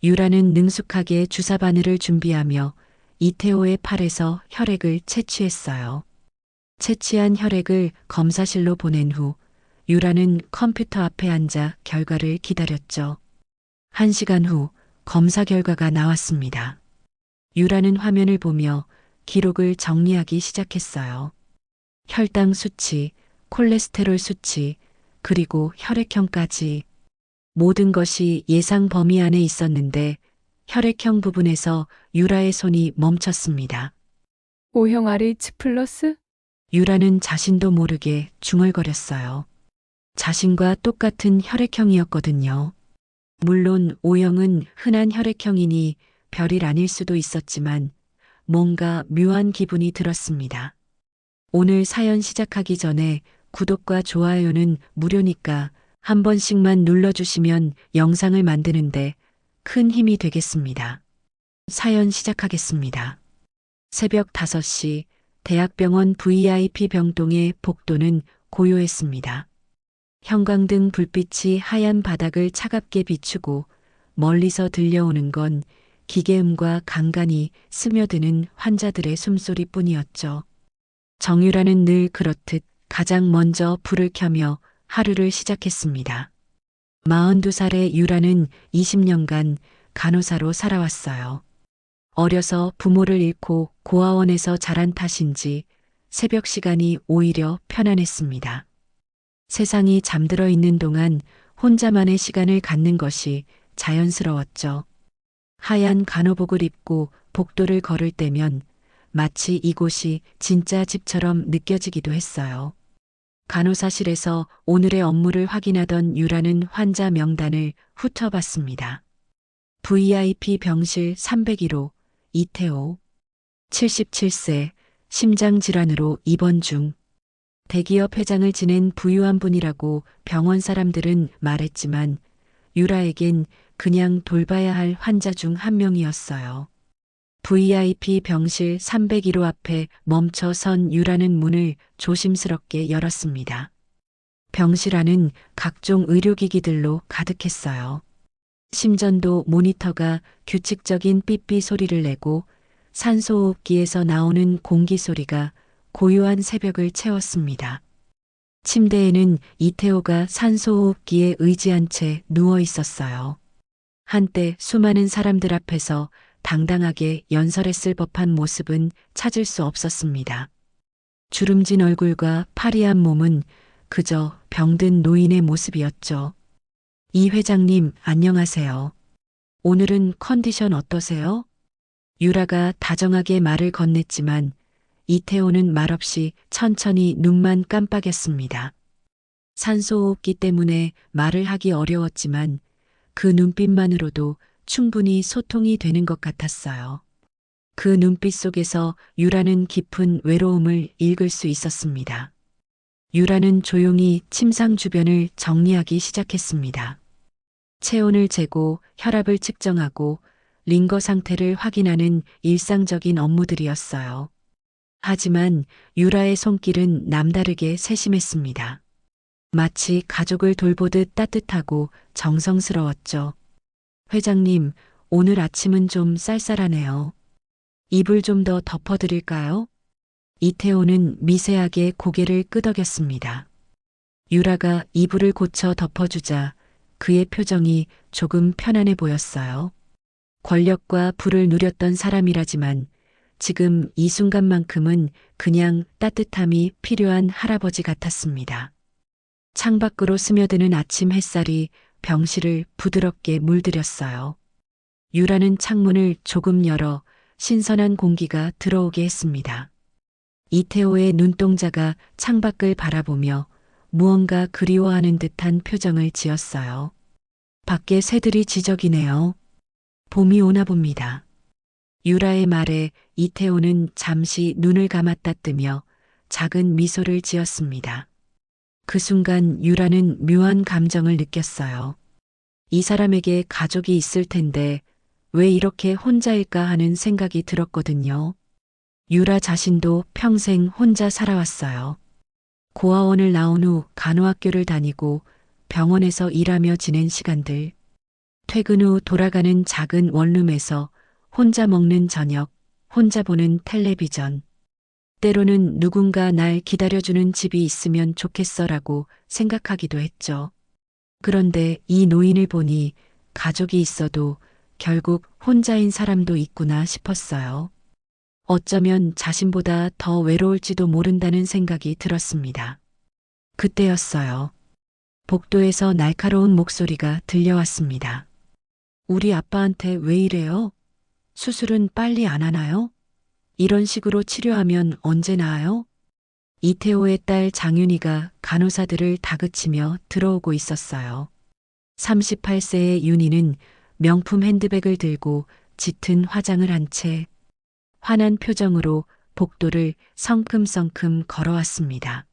유라는 능숙하게 주사 바늘을 준비하며 이태호의 팔에서 혈액을 채취했어요. 채취한 혈액을 검사실로 보낸 후 유라는 컴퓨터 앞에 앉아 결과를 기다렸죠. 1시간 후 검사 결과가 나왔습니다. 유라는 화면을 보며 기록을 정리하기 시작했어요. 혈당 수치, 콜레스테롤 수치, 그리고 혈액형까지 모든 것이 예상 범위 안에 있었는데 혈액형 부분에서 유라의 손이 멈췄습니다. O형 RH 플러스? 유라는 자신도 모르게 중얼거렸어요. 자신과 똑같은 혈액형이었거든요. 물론 O형은 흔한 혈액형이니 별일 아닐 수도 있었지만 뭔가 묘한 기분이 들었습니다. 오늘 사연 시작하기 전에 구독과 좋아요는 무료니까 한 번씩만 눌러주시면 영상을 만드는데 큰 힘이 되겠습니다. 사연 시작하겠습니다. 새벽 5시 대학병원 VIP 병동의 복도는 고요했습니다. 형광등 불빛이 하얀 바닥을 차갑게 비추고 멀리서 들려오는 건 기계음과 간간히 스며드는 환자들의 숨소리뿐이었죠. 정유라는 늘 그렇듯 가장 먼저 불을 켜며 하루를 시작했습니다. 42살의 유라는 20년간 간호사로 살아왔어요. 어려서 부모를 잃고 고아원에서 자란 탓인지 새벽 시간이 오히려 편안했습니다. 세상이 잠들어 있는 동안 혼자만의 시간을 갖는 것이 자연스러웠죠. 하얀 간호복을 입고 복도를 걸을 때면 마치 이곳이 진짜 집처럼 느껴지기도 했어요. 간호사실에서 오늘의 업무를 확인하던 유라는 환자 명단을 훑어봤습니다. VIP 병실 301호 이태호 77세 심장질환으로 입원 중. 대기업 회장을 지낸 부유한 분이라고 병원 사람들은 말했지만 유라에겐 그냥 돌봐야 할 환자 중 한 명이었어요. VIP 병실 301호 앞에 멈춰 선 유라는 문을 조심스럽게 열었습니다. 병실 안은 각종 의료기기들로 가득했어요. 심전도 모니터가 규칙적인 삐삐 소리를 내고 산소호흡기에서 나오는 공기 소리가 고요한 새벽을 채웠습니다. 침대에는 이태호가 산소호흡기에 의지한 채 누워 있었어요. 한때 수많은 사람들 앞에서 당당하게 연설했을 법한 모습은 찾을 수 없었습니다. 주름진 얼굴과 파리한 몸은 그저 병든 노인의 모습이었죠. 이 회장님, 안녕하세요. 오늘은 컨디션 어떠세요? 유라가 다정하게 말을 건넸지만 이태호는 말없이 천천히 눈만 깜빡였습니다. 산소호흡기 때문에 말을 하기 어려웠지만 그 눈빛만으로도 충분히 소통이 되는 것 같았어요. 그 눈빛 속에서 유라는 깊은 외로움을 읽을 수 있었습니다. 유라는 조용히 침상 주변을 정리하기 시작했습니다. 체온을 재고 혈압을 측정하고 링거 상태를 확인하는 일상적인 업무들이었어요. 하지만 유라의 손길은 남다르게 세심했습니다. 마치 가족을 돌보듯 따뜻하고 정성스러웠죠. 회장님, 오늘 아침은 좀 쌀쌀하네요. 이불 좀 더 덮어드릴까요? 이태호는 미세하게 고개를 끄덕였습니다. 유라가 이불을 고쳐 덮어주자 그의 표정이 조금 편안해 보였어요. 권력과 부를 누렸던 사람이라지만 지금 이 순간만큼은 그냥 따뜻함이 필요한 할아버지 같았습니다. 창밖으로 스며드는 아침 햇살이 병실을 부드럽게 물들였어요. 유라는 창문을 조금 열어 신선한 공기가 들어오게 했습니다. 이태호의 눈동자가 창밖을 바라보며 무언가 그리워하는 듯한 표정을 지었어요. 밖에 새들이 지저귀네요. 봄이 오나 봅니다. 유라의 말에 이태호는 잠시 눈을 감았다 뜨며 작은 미소를 지었습니다. 그 순간 유라는 묘한 감정을 느꼈어요. 이 사람에게 가족이 있을 텐데 왜 이렇게 혼자일까 하는 생각이 들었거든요. 유라 자신도 평생 혼자 살아왔어요. 고아원을 나온 후 간호학교를 다니고 병원에서 일하며 지낸 시간들. 퇴근 후 돌아가는 작은 원룸에서 혼자 먹는 저녁, 혼자 보는 텔레비전. 때로는 누군가 날 기다려주는 집이 있으면 좋겠어라고 생각하기도 했죠. 그런데 이 노인을 보니 가족이 있어도 결국 혼자인 사람도 있구나 싶었어요. 어쩌면 자신보다 더 외로울지도 모른다는 생각이 들었습니다. 그때였어요. 복도에서 날카로운 목소리가 들려왔습니다. 우리 아빠한테 왜 이래요? 수술은 빨리 안 하나요? 이런 식으로 치료하면 언제 나아요? 이태호의 딸 장윤희가 간호사들을 다그치며 들어오고 있었어요. 38세의 윤희는 명품 핸드백을 들고 짙은 화장을 한 채 환한 표정으로 복도를 성큼성큼 걸어왔습니다.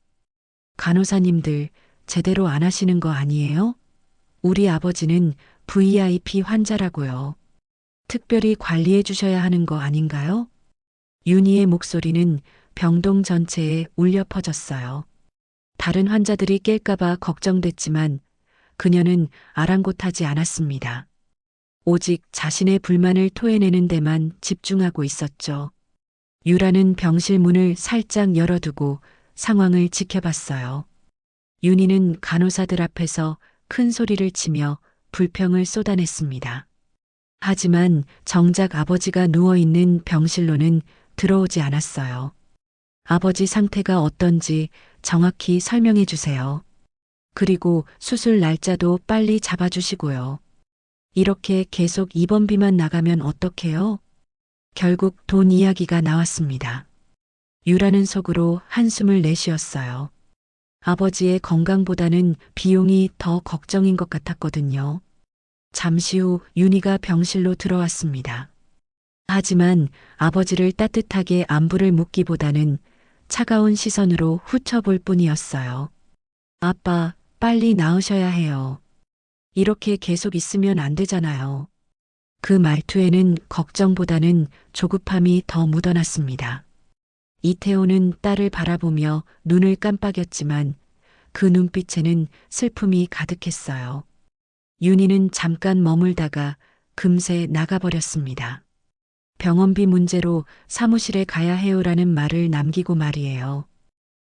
간호사님들 제대로 안 하시는 거 아니에요? 우리 아버지는 VIP 환자라고요. 특별히 관리해 주셔야 하는 거 아닌가요? 윤희의 목소리는 병동 전체에 울려 퍼졌어요. 다른 환자들이 깰까봐 걱정됐지만 그녀는 아랑곳하지 않았습니다. 오직 자신의 불만을 토해내는 데만 집중하고 있었죠. 유라는 병실 문을 살짝 열어두고 상황을 지켜봤어요. 윤희는 간호사들 앞에서 큰 소리를 치며 불평을 쏟아냈습니다. 하지만 정작 아버지가 누워있는 병실로는 들어오지 않았어요. 아버지 상태가 어떤지 정확히 설명해 주세요. 그리고 수술 날짜도 빨리 잡아주시고요. 이렇게 계속 입원비만 나가면 어떡해요? 결국 돈 이야기가 나왔습니다. 유라는 속으로 한숨을 내쉬었어요. 아버지의 건강보다는 비용이 더 걱정인 것 같았거든요. 잠시 후 윤희가 병실로 들어왔습니다. 하지만 아버지를 따뜻하게 안부를 묻기보다는 차가운 시선으로 훑어볼 뿐이었어요. 아빠, 빨리 나으셔야 해요. 이렇게 계속 있으면 안 되잖아요. 그 말투에는 걱정보다는 조급함이 더 묻어났습니다. 이태호는 딸을 바라보며 눈을 깜빡였지만 그 눈빛에는 슬픔이 가득했어요. 윤희는 잠깐 머물다가 금세 나가버렸습니다. 병원비 문제로 사무실에 가야 해요라는 말을 남기고 말이에요.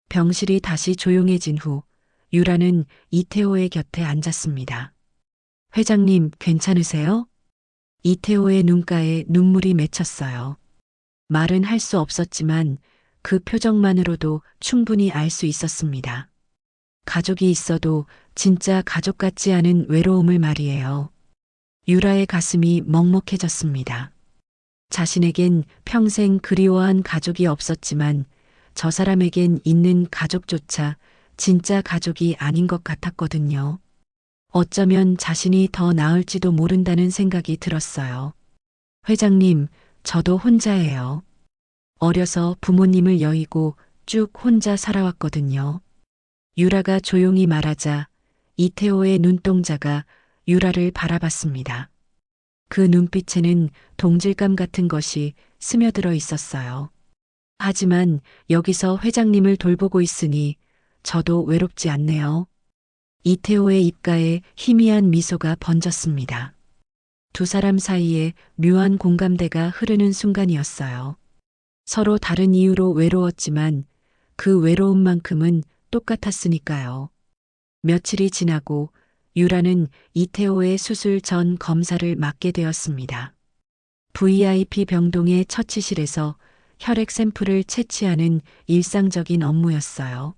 병실이 다시 조용해진 후 유라는 이태호의 곁에 앉았습니다. 회장님, 괜찮으세요? 이태호의 눈가에 눈물이 맺혔어요. 말은 할 수 없었지만 그 표정만으로도 충분히 알 수 있었습니다. 가족이 있어도 진짜 가족 같지 않은 외로움을 말이에요. 유라의 가슴이 먹먹해졌습니다. 자신에겐 평생 그리워한 가족이 없었지만 저 사람에겐 있는 가족조차 진짜 가족이 아닌 것 같았거든요. 어쩌면 자신이 더 나을지도 모른다는 생각이 들었어요. 회장님, 저도 혼자예요. 어려서 부모님을 여의고 쭉 혼자 살아왔거든요. 유라가 조용히 말하자 이태호의 눈동자가 유라를 바라봤습니다. 그 눈빛에는 동질감 같은 것이 스며들어 있었어요. 하지만 여기서 회장님을 돌보고 있으니 저도 외롭지 않네요. 이태호의 입가에 희미한 미소가 번졌습니다. 두 사람 사이에 묘한 공감대가 흐르는 순간이었어요. 서로 다른 이유로 외로웠지만 그 외로움만큼은 똑같았으니까요. 며칠이 지나고 유라는 이태호의 수술 전 검사를 맡게 되었습니다. VIP 병동의 처치실에서 혈액 샘플을 채취하는 일상적인 업무였어요.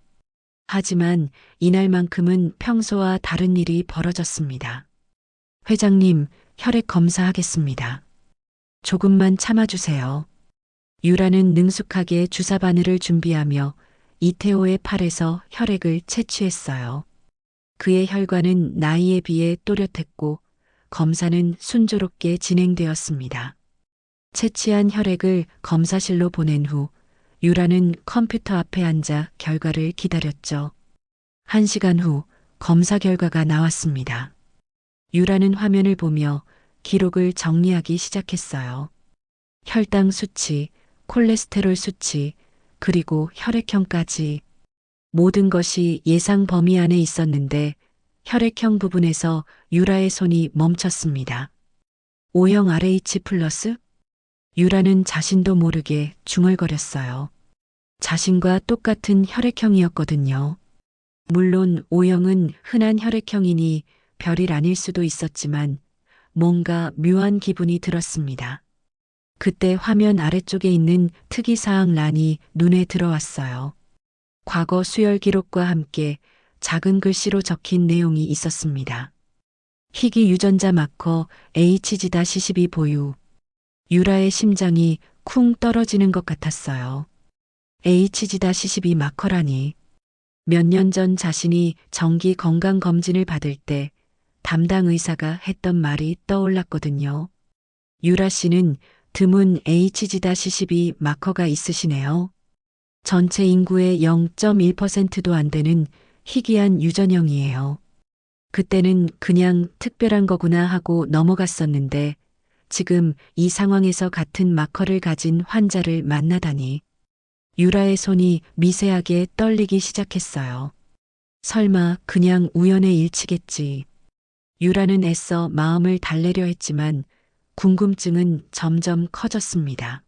하지만 이날만큼은 평소와 다른 일이 벌어졌습니다. 회장님, 혈액 검사하겠습니다. 조금만 참아주세요. 유라는 능숙하게 주사 바늘을 준비하며 이태호의 팔에서 혈액을 채취했어요. 그의 혈관은 나이에 비해 또렷했고 검사는 순조롭게 진행되었습니다. 채취한 혈액을 검사실로 보낸 후 유라는 컴퓨터 앞에 앉아 결과를 기다렸죠. 1시간 후 검사 결과가 나왔습니다. 유라는 화면을 보며 기록을 정리하기 시작했어요. 혈당 수치, 콜레스테롤 수치, 그리고 혈액형까지 모든 것이 예상 범위 안에 있었는데 혈액형 부분에서 유라의 손이 멈췄습니다. O형 RH 플러스? 유라는 자신도 모르게 중얼거렸어요. 자신과 똑같은 혈액형이었거든요. 물론 O형은 흔한 혈액형이니 별일 아닐 수도 있었지만 뭔가 묘한 기분이 들었습니다. 그때 화면 아래쪽에 있는 특이사항 란이 눈에 들어왔어요. 과거 수혈 기록과 함께 작은 글씨로 적힌 내용이 있었습니다. 희귀 유전자 마커 HG-12 보유. 유라의 심장이 쿵 떨어지는 것 같았어요. HG-12 마커라니. 몇 년 전 자신이 정기 건강 검진을 받을 때 담당 의사가 했던 말이 떠올랐거든요. 유라 씨는 드문 HG-12 마커가 있으시네요. 전체 인구의 0.1%도 안 되는 희귀한 유전형이에요. 그때는 그냥 특별한 거구나 하고 넘어갔었는데 지금 이 상황에서 같은 마커를 가진 환자를 만나다니. 유라의 손이 미세하게 떨리기 시작했어요. 설마 그냥 우연의 일치겠지. 유라는 애써 마음을 달래려 했지만 궁금증은 점점 커졌습니다.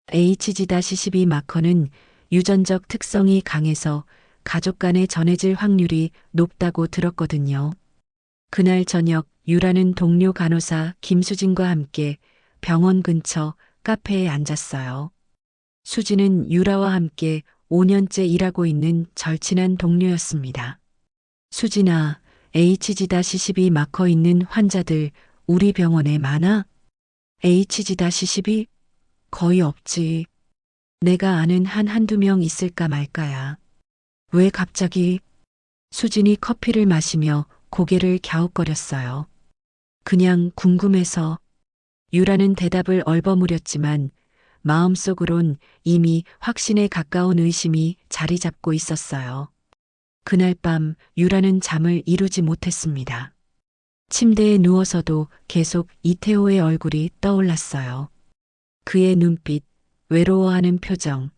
HG-12 마커는 유전적 특성이 강해서 가족 간에 전해질 확률이 높다고 들었거든요. 그날 저녁 유라는 동료 간호사 김수진과 함께 병원 근처 카페에 앉았어요. 수진은 유라와 함께 5년째 일하고 있는 절친한 동료였습니다. 수진아, HG-12 마커 있는 환자들 우리 병원에 많아? HG-12? 거의 없지. 내가 아는 한두 명 있을까 말까야. 왜 갑자기? 수진이 커피를 마시며 고개를 갸웃거렸어요. 그냥 궁금해서. 유라는 대답을 얼버무렸지만 마음속으론 이미 확신에 가까운 의심이 자리 잡고 있었어요. 그날 밤 유라는 잠을 이루지 못했습니다. 침대에 누워서도 계속 이태호의 얼굴이 떠올랐어요. 그의 눈빛, 외로워하는 표정,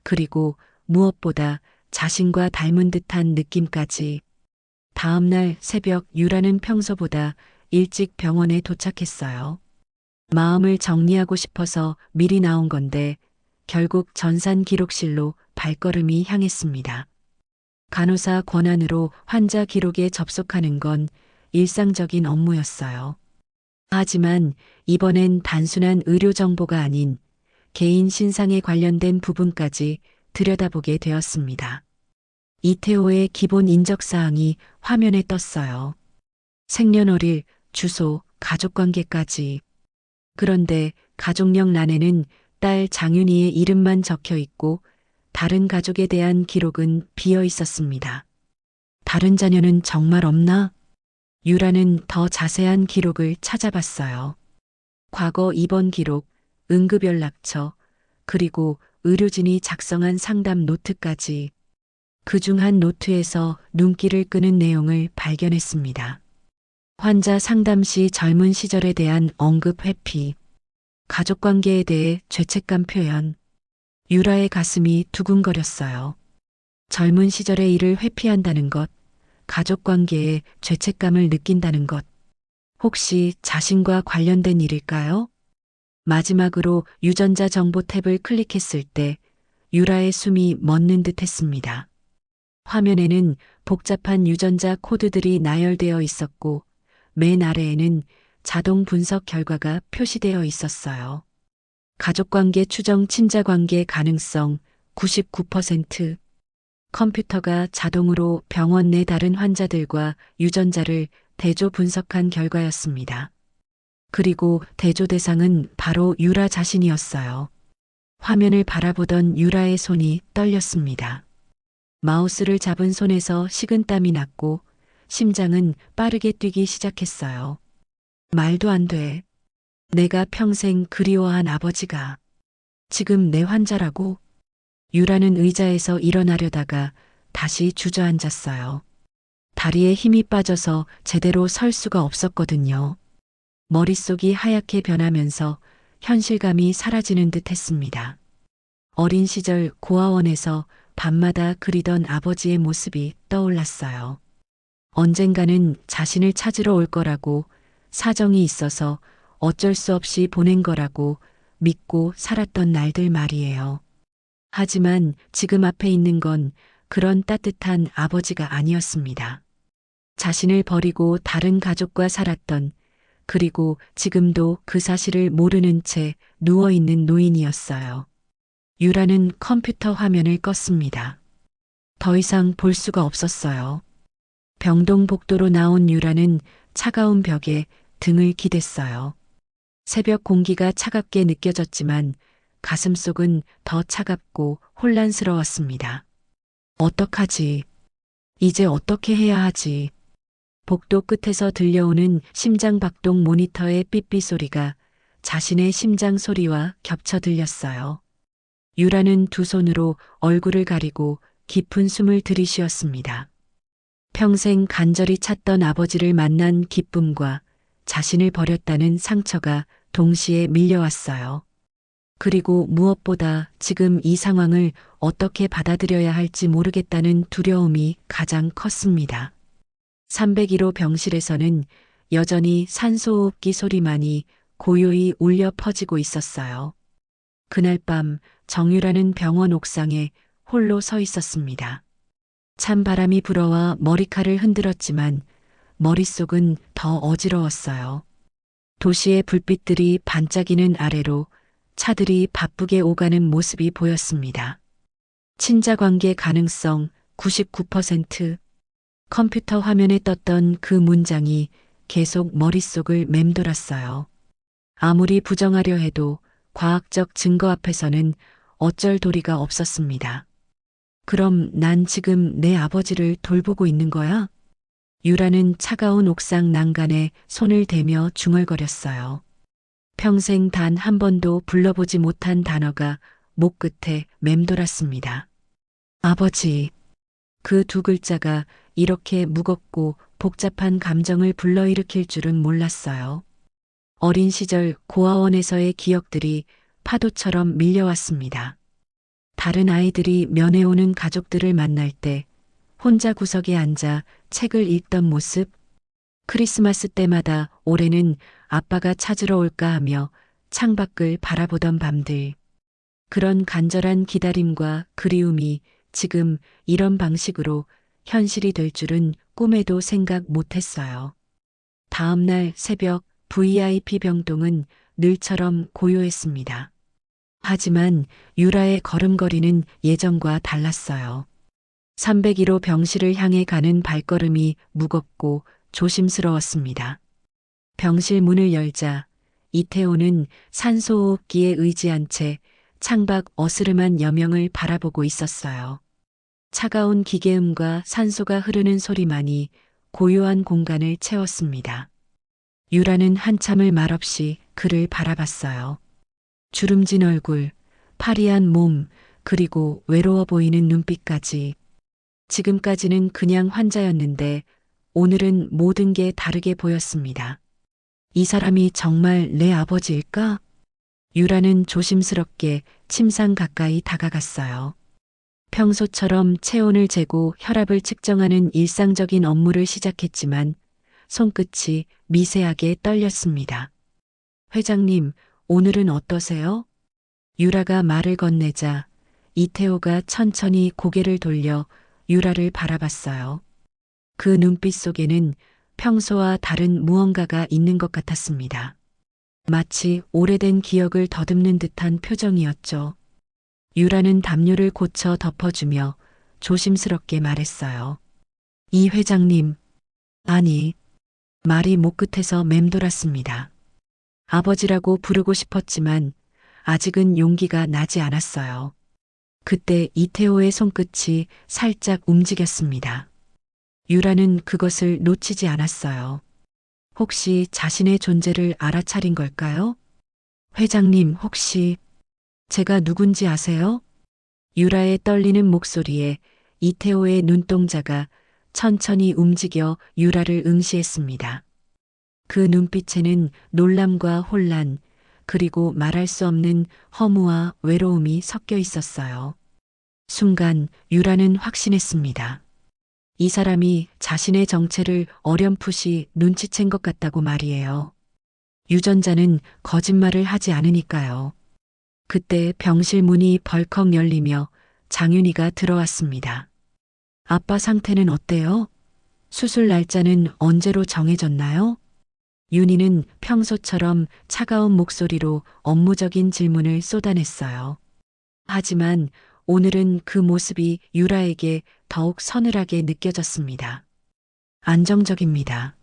그리고 무엇보다 자신과 닮은 듯한 느낌까지. 다음날 새벽 유라는 평소보다 일찍 병원에 도착했어요. 마음을 정리하고 싶어서 미리 나온 건데 결국 전산 기록실로 발걸음이 향했습니다. 간호사 권한으로 환자 기록에 접속하는 건 일상적인 업무였어요. 하지만 이번엔 단순한 의료 정보가 아닌 개인 신상에 관련된 부분까지 들여다보게 되었습니다. 이태호의 기본 인적사항이 화면에 떴어요. 생년월일, 주소, 가족관계까지. 그런데 가족력 란에는 딸 장윤희의 이름만 적혀 있고 다른 가족에 대한 기록은 비어 있었습니다. 다른 자녀는 정말 없나? 유라는 더 자세한 기록을 찾아봤어요. 과거 입원 기록, 응급연락처, 그리고 의료진이 작성한 상담 노트까지. 그중 한 노트에서 눈길을 끄는 내용을 발견했습니다. 환자 상담 시 젊은 시절에 대한 언급 회피, 가족관계에 대해 죄책감 표현. 유라의 가슴이 두근거렸어요. 젊은 시절의 일을 회피한다는 것, 가족관계에 죄책감을 느낀다는 것. 혹시 자신과 관련된 일일까요? 마지막으로 유전자 정보 탭을 클릭했을 때 유라의 숨이 멎는 듯 했습니다. 화면에는 복잡한 유전자 코드들이 나열되어 있었고 맨 아래에는 자동 분석 결과가 표시되어 있었어요. 가족관계 추정 친자관계 가능성 99%. 컴퓨터가 자동으로 병원 내 다른 환자들과 유전자를 대조 분석한 결과였습니다. 그리고 대조 대상은 바로 유라 자신이었어요. 화면을 바라보던 유라의 손이 떨렸습니다. 마우스를 잡은 손에서 식은땀이 났고 심장은 빠르게 뛰기 시작했어요. 말도 안 돼. 내가 평생 그리워한 아버지가 지금 내 환자라고? 유라는 의자에서 일어나려다가 다시 주저앉았어요. 다리에 힘이 빠져서 제대로 설 수가 없었거든요. 머릿속이 하얗게 변하면서 현실감이 사라지는 듯 했습니다. 어린 시절 고아원에서 밤마다 그리던 아버지의 모습이 떠올랐어요. 언젠가는 자신을 찾으러 올 거라고, 사정이 있어서 어쩔 수 없이 보낸 거라고 믿고 살았던 날들 말이에요. 하지만 지금 앞에 있는 건 그런 따뜻한 아버지가 아니었습니다. 자신을 버리고 다른 가족과 살았던, 그리고 지금도 그 사실을 모르는 채 누워있는 노인이었어요. 유라는 컴퓨터 화면을 껐습니다. 더 이상 볼 수가 없었어요. 병동복도로 나온 유라는 차가운 벽에 등을 기댔어요. 새벽 공기가 차갑게 느껴졌지만 가슴속은 더 차갑고 혼란스러웠습니다. 어떡하지? 이제 어떻게 해야 하지? 복도 끝에서 들려오는 심장박동 모니터의 삐삐 소리가 자신의 심장 소리와 겹쳐 들렸어요. 유라는 두 손으로 얼굴을 가리고 깊은 숨을 들이쉬었습니다. 평생 간절히 찾던 아버지를 만난 기쁨과 자신을 버렸다는 상처가 동시에 밀려왔어요. 그리고 무엇보다 지금 이 상황을 어떻게 받아들여야 할지 모르겠다는 두려움이 가장 컸습니다. 301호 병실에서는 여전히 산소호흡기 소리만이 고요히 울려 퍼지고 있었어요. 그날 밤 정유라는 병원 옥상에 홀로 서 있었습니다. 찬바람이 불어와 머리칼을 흔들었지만 머릿속은 더 어지러웠어요. 도시의 불빛들이 반짝이는 아래로 차들이 바쁘게 오가는 모습이 보였습니다. 친자관계 가능성 99%. 컴퓨터 화면에 떴던 그 문장이 계속 머릿속을 맴돌았어요. 아무리 부정하려 해도 과학적 증거 앞에서는 어쩔 도리가 없었습니다. 그럼 난 지금 내 아버지를 돌보고 있는 거야? 유라는 차가운 옥상 난간에 손을 대며 중얼거렸어요. 평생 단 한 번도 불러보지 못한 단어가 목 끝에 맴돌았습니다. 아버지. 그 두 글자가 이렇게 무겁고 복잡한 감정을 불러일으킬 줄은 몰랐어요. 어린 시절 고아원에서의 기억들이 파도처럼 밀려왔습니다. 다른 아이들이 면회오는 가족들을 만날 때 혼자 구석에 앉아 책을 읽던 모습, 크리스마스 때마다 올해는 아빠가 찾으러 올까 하며 창밖을 바라보던 밤들, 그런 간절한 기다림과 그리움이 지금 이런 방식으로 현실이 될 줄은 꿈에도 생각 못했어요. 다음 날 새벽 VIP 병동은 늘처럼 고요했습니다. 하지만 유라의 걸음걸이는 예전과 달랐어요. 301호 병실을 향해 가는 발걸음이 무겁고 조심스러웠습니다. 병실 문을 열자 이태호는 산소호흡기에 의지한 채 창밖 어스름한 여명을 바라보고 있었어요. 차가운 기계음과 산소가 흐르는 소리만이 고요한 공간을 채웠습니다. 유라는 한참을 말없이 그를 바라봤어요. 주름진 얼굴, 파리한 몸, 그리고 외로워 보이는 눈빛까지. 지금까지는 그냥 환자였는데 오늘은 모든 게 다르게 보였습니다. 이 사람이 정말 내 아버지일까? 유라는 조심스럽게 침상 가까이 다가갔어요. 평소처럼 체온을 재고 혈압을 측정하는 일상적인 업무를 시작했지만 손끝이 미세하게 떨렸습니다. 회장님, 오늘은 어떠세요? 유라가 말을 건네자 이태호가 천천히 고개를 돌려 유라를 바라봤어요. 그 눈빛 속에는 평소와 다른 무언가가 있는 것 같았습니다. 마치 오래된 기억을 더듬는 듯한 표정이었죠. 유라는 담요를 고쳐 덮어주며 조심스럽게 말했어요. 이 회장님, 아니, 말이 목 끝에서 맴돌았습니다. 아버지라고 부르고 싶었지만 아직은 용기가 나지 않았어요. 그때 이태호의 손끝이 살짝 움직였습니다. 유라는 그것을 놓치지 않았어요. 혹시 자신의 존재를 알아차린 걸까요? 회장님, 혹시 제가 누군지 아세요? 유라의 떨리는 목소리에 이태호의 눈동자가 천천히 움직여 유라를 응시했습니다. 그 눈빛에는 놀람과 혼란, 그리고 말할 수 없는 허무와 외로움이 섞여 있었어요. 순간 유라는 확신했습니다. 이 사람이 자신의 정체를 어렴풋이 눈치챈 것 같다고 말이에요. 유전자는 거짓말을 하지 않으니까요. 그때 병실 문이 벌컥 열리며 장윤희가 들어왔습니다. 아빠 상태는 어때요? 수술 날짜는 언제로 정해졌나요? 윤희는 평소처럼 차가운 목소리로 업무적인 질문을 쏟아냈어요. 하지만 오늘은 그 모습이 유라에게 더욱 서늘하게 느껴졌습니다. 안정적입니다.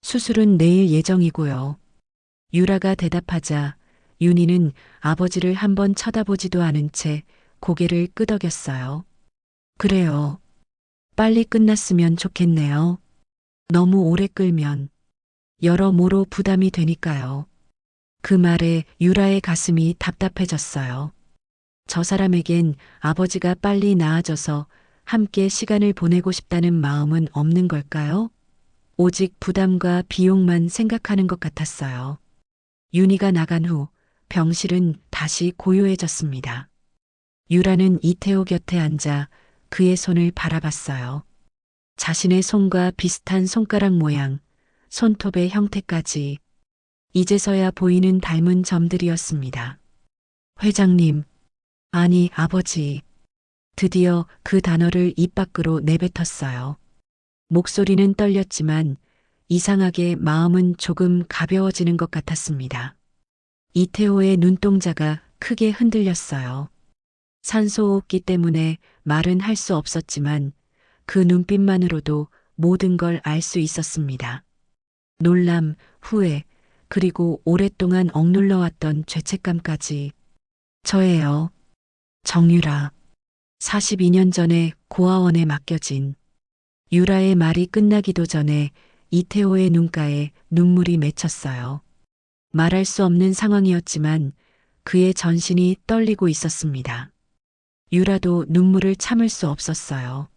수술은 내일 예정이고요. 유라가 대답하자 윤희는 아버지를 한번 쳐다보지도 않은 채 고개를 끄덕였어요. 그래요. 빨리 끝났으면 좋겠네요. 너무 오래 끌면 여러모로 부담이 되니까요. 그 말에 유라의 가슴이 답답해졌어요. 저 사람에겐 아버지가 빨리 나아져서 함께 시간을 보내고 싶다는 마음은 없는 걸까요? 오직 부담과 비용만 생각하는 것 같았어요. 윤희가 나간 후 병실은 다시 고요해졌습니다. 유라는 이태호 곁에 앉아 그의 손을 바라봤어요. 자신의 손과 비슷한 손가락 모양, 손톱의 형태까지 이제서야 보이는 닮은 점들이었습니다. 회장님, 아니 아버지. 드디어 그 단어를 입 밖으로 내뱉었어요. 목소리는 떨렸지만 이상하게 마음은 조금 가벼워지는 것 같았습니다. 이태호의 눈동자가 크게 흔들렸어요. 산소호흡기 때문에 말은 할 수 없었지만 그 눈빛만으로도 모든 걸 알 수 있었습니다. 놀람, 후회, 그리고 오랫동안 억눌러왔던 죄책감까지. 저예요. 정유라. 42년 전에 고아원에 맡겨진. 유라의 말이 끝나기도 전에 이태호의 눈가에 눈물이 맺혔어요. 말할 수 없는 상황이었지만 그의 전신이 떨리고 있었습니다. 유라도 눈물을 참을 수 없었어요.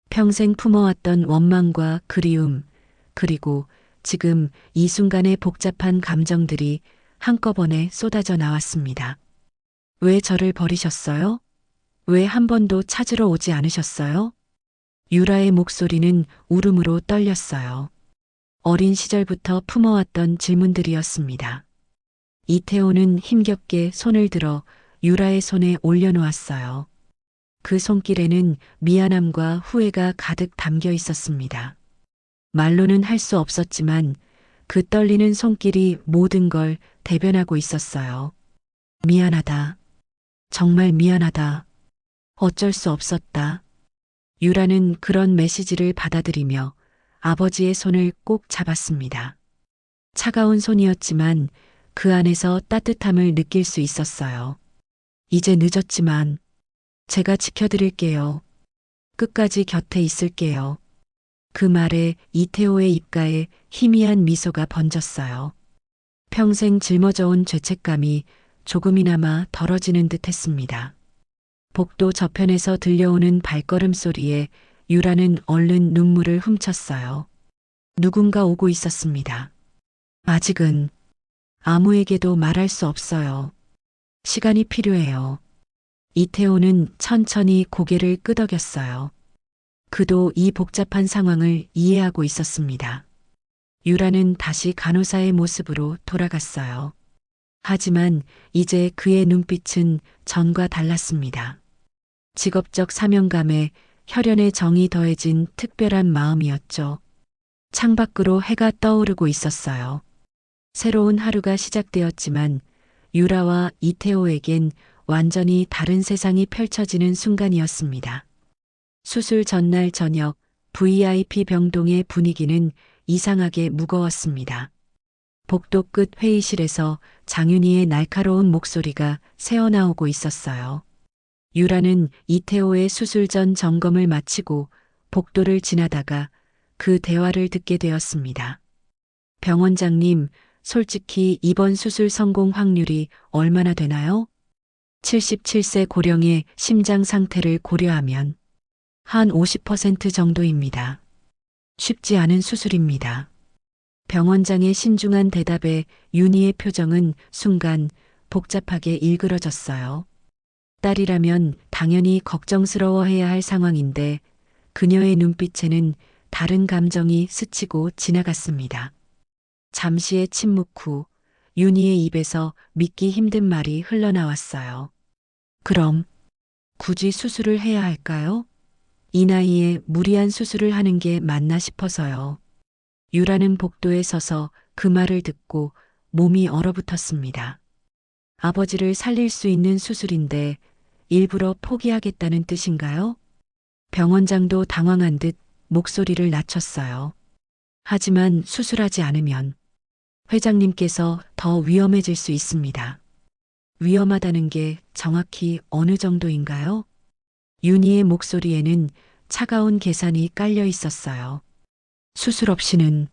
평생 품어왔던 원망과 그리움, 그리고 지금 이 순간의 복잡한 감정들이 한꺼번에 쏟아져 나왔습니다. 왜 저를 버리셨어요? 왜 한 번도 찾으러 오지 않으셨어요? 유라의 목소리는 울음으로 떨렸어요. 어린 시절부터 품어왔던 질문들이었습니다. 이태호는 힘겹게 손을 들어 유라의 손에 올려놓았어요. 그 손길에는 미안함과 후회가 가득 담겨 있었습니다. 말로는 할 수 없었지만 그 떨리는 손길이 모든 걸 대변하고 있었어요. 미안하다. 정말 미안하다. 어쩔 수 없었다. 유라는 그런 메시지를 받아들이며 아버지의 손을 꼭 잡았습니다. 차가운 손이었지만 그 안에서 따뜻함을 느낄 수 있었어요. 이제 늦었지만 제가 지켜드릴게요. 끝까지 곁에 있을게요. 그 말에 이태호의 입가에 희미한 미소가 번졌어요. 평생 짊어져온 죄책감이 조금이나마 덜어지는 듯 했습니다. 복도 저편에서 들려오는 발걸음 소리에 유라는 얼른 눈물을 훔쳤어요. 누군가 오고 있었습니다. 아직은 아무에게도 말할 수 없어요. 시간이 필요해요. 이태호는 천천히 고개를 끄덕였어요. 그도 이 복잡한 상황을 이해하고 있었습니다. 유라는 다시 간호사의 모습으로 돌아갔어요. 하지만 이제 그의 눈빛은 전과 달랐습니다. 직업적 사명감에 혈연의 정이 더해진 특별한 마음이었죠. 창밖으로 해가 떠오르고 있었어요. 새로운 하루가 시작되었지만 유라와 이태호에겐 완전히 다른 세상이 펼쳐지는 순간이었습니다. 수술 전날 저녁 VIP 병동의 분위기는 이상하게 무거웠습니다. 복도 끝 회의실에서 장윤희의 날카로운 목소리가 새어나오고 있었어요. 유라는 이태호의 수술 전 점검을 마치고 복도를 지나다가 그 대화를 듣게 되었습니다. 병원장님, 솔직히 이번 수술 성공 확률이 얼마나 되나요? 77세 고령의 심장 상태를 고려하면 한 50% 정도입니다. 쉽지 않은 수술입니다. 병원장의 신중한 대답에 윤희의 표정은 순간 복잡하게 일그러졌어요. 딸이라면 당연히 걱정스러워해야 할 상황인데 그녀의 눈빛에는 다른 감정이 스치고 지나갔습니다. 잠시의 침묵 후 윤희의 입에서 믿기 힘든 말이 흘러나왔어요. 그럼 굳이 수술을 해야 할까요? 이 나이에 무리한 수술을 하는 게 맞나 싶어서요. 유라는 복도에 서서 그 말을 듣고 몸이 얼어붙었습니다. 아버지를 살릴 수 있는 수술인데 일부러 포기하겠다는 뜻인가요? 병원장도 당황한 듯 목소리를 낮췄어요. 하지만 수술하지 않으면 회장님께서 더 위험해질 수 있습니다. 위험하다는 게 정확히 어느 정도인가요? 윤희의 목소리에는 차가운 계산이 깔려 있었어요. 수술 없이는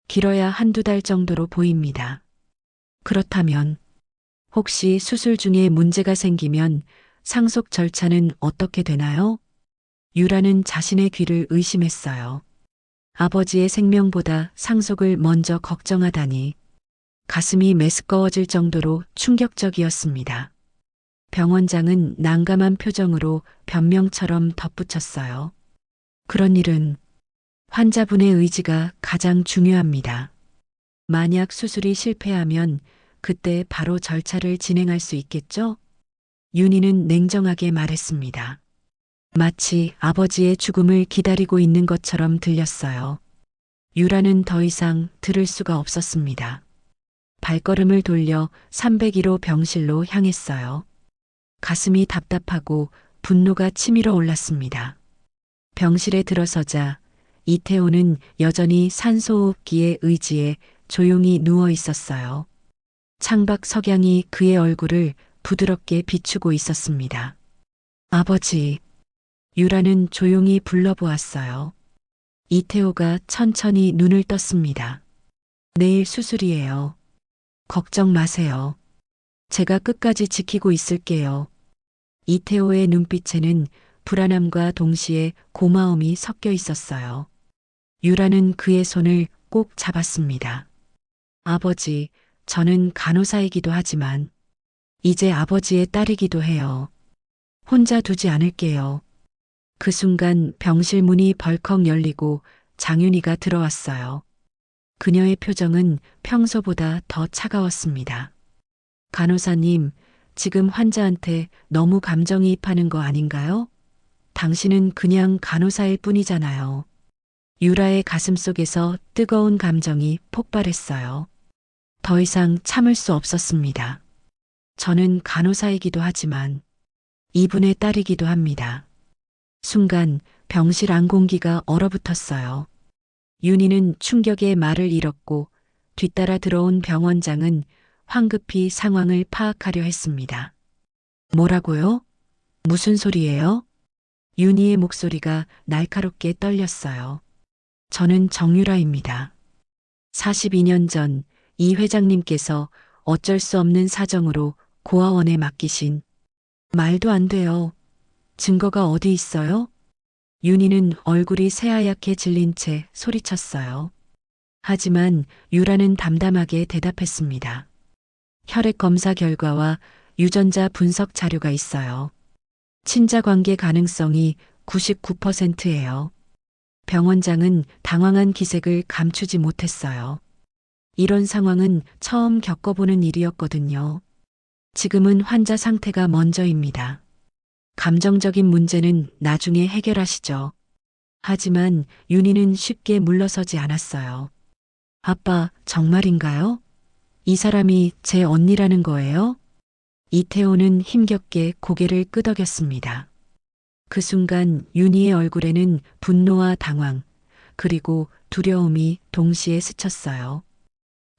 길어야 한두 달 정도로 보입니다. 그렇다면 혹시 수술 중에 문제가 생기면 상속 절차는 어떻게 되나요? 유라는 자신의 귀를 의심했어요. 아버지의 생명보다 상속을 먼저 걱정하다니 가슴이 메스꺼워질 정도로 충격적이었습니다. 병원장은 난감한 표정으로 변명처럼 덧붙였어요. 그런 일은 환자분의 의지가 가장 중요합니다. 만약 수술이 실패하면 그때 바로 절차를 진행할 수 있겠죠? 윤희는 냉정하게 말했습니다. 마치 아버지의 죽음을 기다리고 있는 것처럼 들렸어요. 유라는 더 이상 들을 수가 없었습니다. 발걸음을 돌려 301호 병실로 향했어요. 가슴이 답답하고 분노가 치밀어 올랐습니다. 병실에 들어서자 이태호는 여전히 산소호흡기에 의지해 조용히 누워 있었어요. 창밖 석양이 그의 얼굴을 부드럽게 비추고 있었습니다. 아버지, 유라는 조용히 불러보았어요. 이태호가 천천히 눈을 떴습니다. 내일 수술이에요. 걱정 마세요. 제가 끝까지 지키고 있을게요. 이태호의 눈빛에는 불안함과 동시에 고마움이 섞여 있었어요. 유라는 그의 손을 꼭 잡았습니다. 아버지, 저는 간호사이기도 하지만 이제 아버지의 딸이기도 해요. 혼자 두지 않을게요. 그 순간 병실 문이 벌컥 열리고 장윤희가 들어왔어요. 그녀의 표정은 평소보다 더 차가웠습니다. 간호사님, 지금 환자한테 너무 감정이입하는 거 아닌가요? 당신은 그냥 간호사일 뿐이잖아요. 유라의 가슴 속에서 뜨거운 감정이 폭발했어요. 더 이상 참을 수 없었습니다. 저는 간호사이기도 하지만 이분의 딸이기도 합니다. 순간 병실 안 공기가 얼어붙었어요. 윤희는 충격에 말을 잃었고 뒤따라 들어온 병원장은 황급히 상황을 파악하려 했습니다. 뭐라고요? 무슨 소리예요? 윤희의 목소리가 날카롭게 떨렸어요. 저는 정유라입니다. 42년 전 이 회장님께서 어쩔 수 없는 사정으로 고아원에 맡기신. 말도 안 돼요. 증거가 어디 있어요? 윤희는 얼굴이 새하얗게 질린 채 소리쳤어요. 하지만 유라는 담담하게 대답했습니다. 혈액 검사 결과와 유전자 분석 자료가 있어요. 친자 관계 가능성이 99%예요. 병원장은 당황한 기색을 감추지 못했어요. 이런 상황은 처음 겪어보는 일이었거든요. 지금은 환자 상태가 먼저입니다. 감정적인 문제는 나중에 해결하시죠. 하지만 윤희는 쉽게 물러서지 않았어요. 아빠, 정말인가요? 이 사람이 제 언니라는 거예요? 이태호는 힘겹게 고개를 끄덕였습니다. 그 순간 윤희의 얼굴에는 분노와 당황, 그리고 두려움이 동시에 스쳤어요.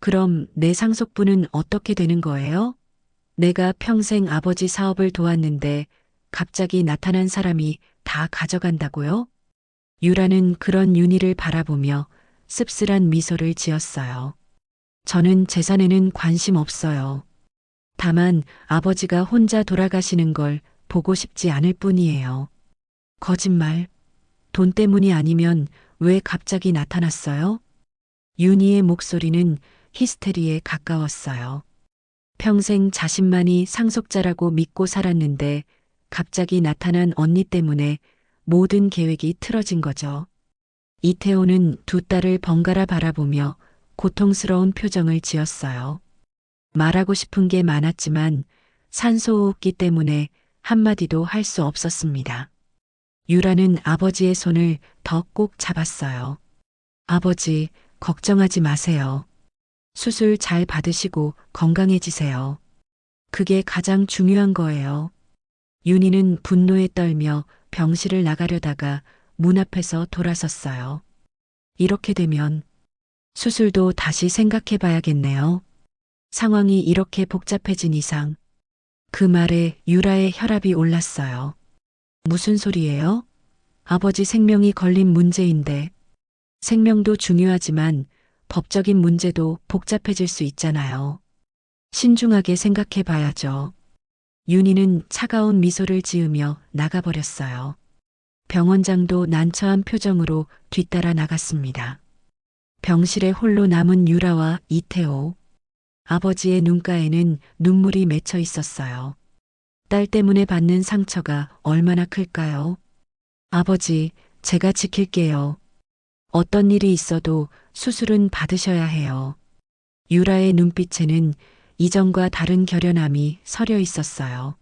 그럼 내 상속분은 어떻게 되는 거예요? 내가 평생 아버지 사업을 도왔는데 갑자기 나타난 사람이 다 가져간다고요? 유라는 그런 윤희를 바라보며 씁쓸한 미소를 지었어요. 저는 재산에는 관심 없어요. 다만 아버지가 혼자 돌아가시는 걸 보고 싶지 않을 뿐이에요. 거짓말. 돈 때문이 아니면 왜 갑자기 나타났어요? 윤희의 목소리는 히스테리에 가까웠어요. 평생 자신만이 상속자라고 믿고 살았는데 갑자기 나타난 언니 때문에 모든 계획이 틀어진 거죠. 이태호는 두 딸을 번갈아 바라보며 고통스러운 표정을 지었어요. 말하고 싶은 게 많았지만 산소호흡기 때문에 한마디도 할 수 없었습니다. 유라는 아버지의 손을 더 꼭 잡았어요. 아버지, 걱정하지 마세요. 수술 잘 받으시고 건강해지세요. 그게 가장 중요한 거예요. 윤희는 분노에 떨며 병실을 나가려다가 문 앞에서 돌아섰어요. 이렇게 되면 수술도 다시 생각해 봐야겠네요. 상황이 이렇게 복잡해진 이상 그 말에 유라의 혈압이 올랐어요. 무슨 소리예요? 아버지 생명이 걸린 문제인데 생명도 중요하지만 법적인 문제도 복잡해질 수 있잖아요. 신중하게 생각해 봐야죠. 윤희는 차가운 미소를 지으며 나가버렸어요. 병원장도 난처한 표정으로 뒤따라 나갔습니다. 병실에 홀로 남은 유라와 이태호. 아버지의 눈가에는 눈물이 맺혀 있었어요. 딸 때문에 받는 상처가 얼마나 클까요? 아버지, 제가 지킬게요. 어떤 일이 있어도 수술은 받으셔야 해요. 유라의 눈빛에는 이전과 다른 결연함이 서려 있었어요.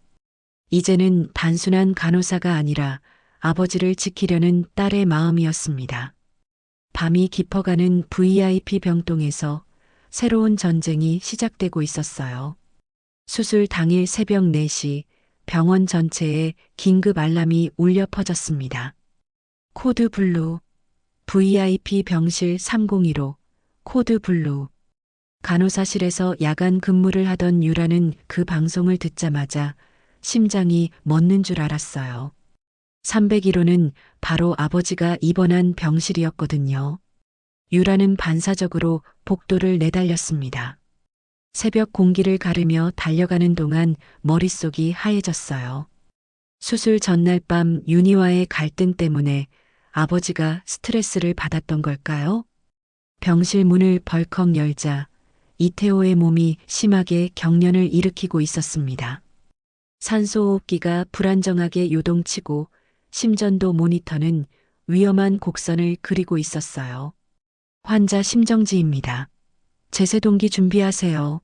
이제는 단순한 간호사가 아니라 아버지를 지키려는 딸의 마음이었습니다. 밤이 깊어가는 VIP 병동에서 새로운 전쟁이 시작되고 있었어요. 수술 당일 새벽 4시 병원 전체에 긴급 알람이 울려 퍼졌습니다. 코드 블루, VIP 병실 302로, 코드 블루. 간호사실에서 야간 근무를 하던 유라는 그 방송을 듣자마자 심장이 멎는 줄 알았어요. 301호는 바로 아버지가 입원한 병실이었거든요. 유라는 반사적으로 복도를 내달렸습니다. 새벽 공기를 가르며 달려가는 동안 머릿속이 하얘졌어요. 수술 전날 밤 윤희와의 갈등 때문에 아버지가 스트레스를 받았던 걸까요? 병실 문을 벌컥 열자 이태호의 몸이 심하게 경련을 일으키고 있었습니다. 산소호흡기가 불안정하게 요동치고 심전도 모니터는 위험한 곡선을 그리고 있었어요. 환자 심정지입니다. 제세동기 준비하세요.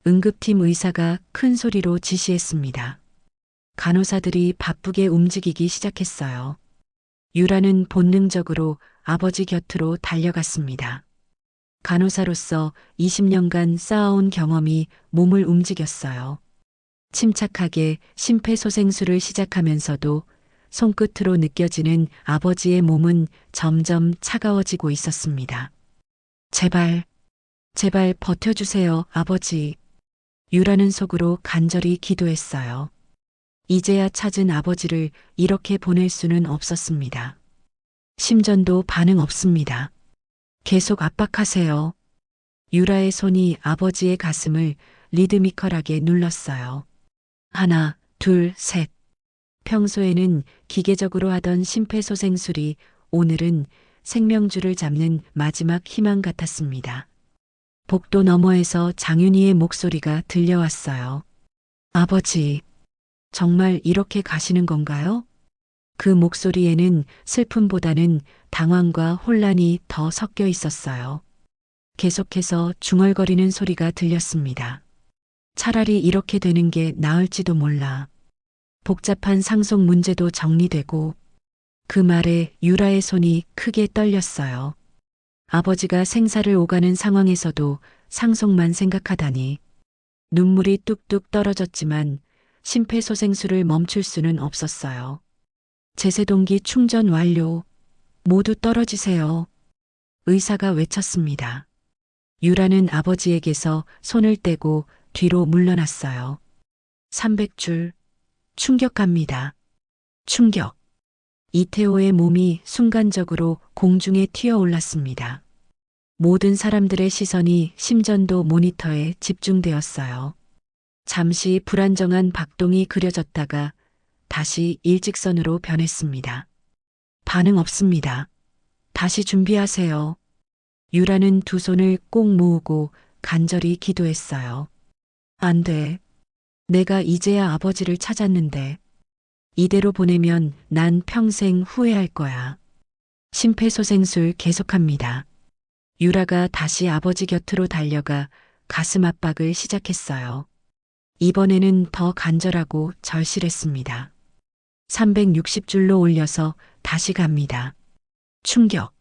응급팀 의사가 큰 소리로 지시했습니다. 간호사들이 바쁘게 움직이기 시작했어요. 유라는 본능적으로 아버지 곁으로 달려갔습니다. 간호사로서 20년간 쌓아온 경험이 몸을 움직였어요. 침착하게 심폐소생술을 시작하면서도 손끝으로 느껴지는 아버지의 몸은 점점 차가워지고 있었습니다. 제발, 제발 버텨주세요, 아버지. 유라는 속으로 간절히 기도했어요. 이제야 찾은 아버지를 이렇게 보낼 수는 없었습니다. 심전도 반응 없습니다. 계속 압박하세요. 유라의 손이 아버지의 가슴을 리드미컬하게 눌렀어요. 하나, 둘, 셋. 평소에는 기계적으로 하던 심폐소생술이 오늘은 생명줄을 잡는 마지막 희망 같았습니다. 복도 너머에서 장윤희의 목소리가 들려왔어요. 아버지, 정말 이렇게 가시는 건가요? 그 목소리에는 슬픔보다는 당황과 혼란이 더 섞여 있었어요. 계속해서 중얼거리는 소리가 들렸습니다. 차라리 이렇게 되는 게 나을지도 몰라. 복잡한 상속 문제도 정리되고 그 말에 유라의 손이 크게 떨렸어요. 아버지가 생사를 오가는 상황에서도 상속만 생각하다니. 눈물이 뚝뚝 떨어졌지만 심폐소생술을 멈출 수는 없었어요. 제세동기 충전 완료. 모두 떨어지세요. 의사가 외쳤습니다. 유라는 아버지에게서 손을 떼고 뒤로 물러났어요. 300줄. 충격합니다. 충격. 이태호의 몸이 순간적으로 공중에 튀어올랐습니다. 모든 사람들의 시선이 심전도 모니터에 집중되었어요. 잠시 불안정한 박동이 그려졌다가 다시 일직선으로 변했습니다. 반응 없습니다. 다시 준비하세요. 유라는 두 손을 꼭 모으고 간절히 기도했어요. 안 돼. 내가 이제야 아버지를 찾았는데. 이대로 보내면 난 평생 후회할 거야. 심폐소생술 계속합니다. 유라가 다시 아버지 곁으로 달려가 가슴 압박을 시작했어요. 이번에는 더 간절하고 절실했습니다. 360줄로 올려서 다시 갑니다. 충격.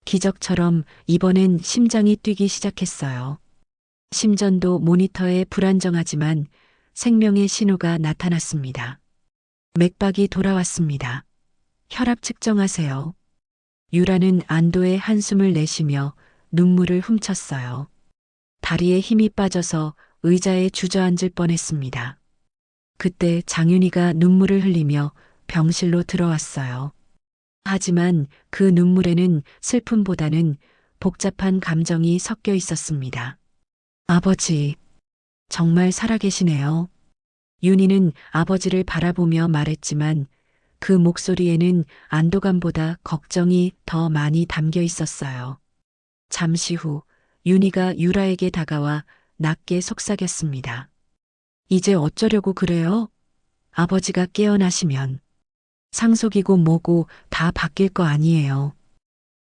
기적처럼 이번엔 심장이 뛰기 시작했어요. 심전도 모니터에 불안정하지만 생명의 신호가 나타났습니다. 맥박이 돌아왔습니다. 혈압 측정하세요. 유라는 안도의 한숨을 내쉬며 눈물을 훔쳤어요. 다리에 힘이 빠져서 의자에 주저앉을 뻔했습니다. 그때 장윤희가 눈물을 흘리며 병실로 들어왔어요. 하지만 그 눈물에는 슬픔보다는 복잡한 감정이 섞여 있었습니다. 아버지, 정말 살아계시네요. 윤희는 아버지를 바라보며 말했지만 그 목소리에는 안도감보다 걱정이 더 많이 담겨 있었어요. 잠시 후 윤희가 유라에게 다가와 낮게 속삭였습니다. 이제 어쩌려고 그래요? 아버지가 깨어나시면 상속이고 뭐고 다 바뀔 거 아니에요.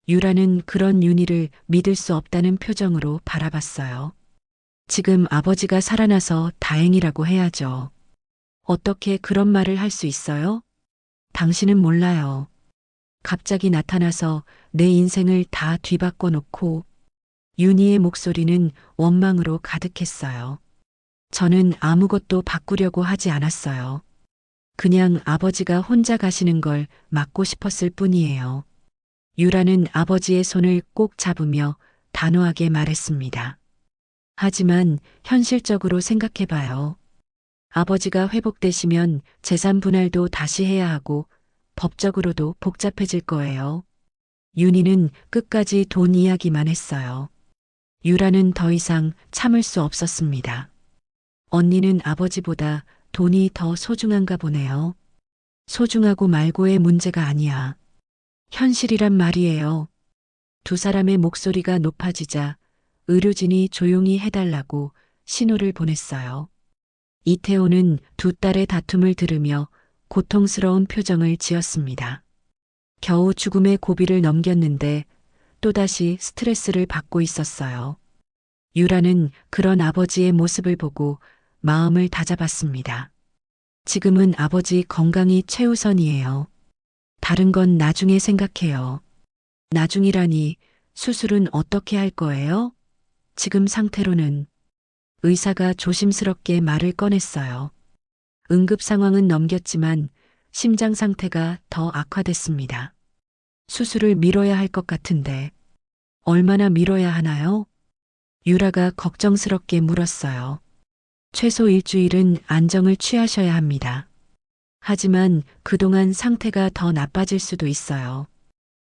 유라는 그런 윤희를 믿을 수 없다는 표정으로 바라봤어요. 지금 아버지가 살아나서 다행이라고 해야죠. 어떻게 그런 말을 할 수 있어요? 당신은 몰라요. 갑자기 나타나서 내 인생을 다 뒤바꿔 놓고. 윤희의 목소리는 원망으로 가득했어요. 저는 아무것도 바꾸려고 하지 않았어요. 그냥 아버지가 혼자 가시는 걸 막고 싶었을 뿐이에요. 유라는 아버지의 손을 꼭 잡으며 단호하게 말했습니다. 하지만 현실적으로 생각해봐요. 아버지가 회복되시면 재산 분할도 다시 해야 하고 법적으로도 복잡해질 거예요. 윤희는 끝까지 돈 이야기만 했어요. 유라는 더 이상 참을 수 없었습니다. 언니는 아버지보다 돈이 더 소중한가 보네요. 소중하고 말고의 문제가 아니야. 현실이란 말이에요. 두 사람의 목소리가 높아지자 의료진이 조용히 해달라고 신호를 보냈어요. 이태호는 두 딸의 다툼을 들으며 고통스러운 표정을 지었습니다. 겨우 죽음의 고비를 넘겼는데 또다시 스트레스를 받고 있었어요. 유라는 그런 아버지의 모습을 보고 마음을 다잡았습니다. 지금은 아버지 건강이 최우선이에요. 다른 건 나중에 생각해요. 나중이라니 수술은 어떻게 할 거예요? 지금 상태로는. 의사가 조심스럽게 말을 꺼냈어요. 응급 상황은 넘겼지만 심장 상태가 더 악화됐습니다. 수술을 미뤄야 할 것 같은데 얼마나 미뤄야 하나요? 유라가 걱정스럽게 물었어요. 최소 일주일은 안정을 취하셔야 합니다. 하지만 그동안 상태가 더 나빠질 수도 있어요.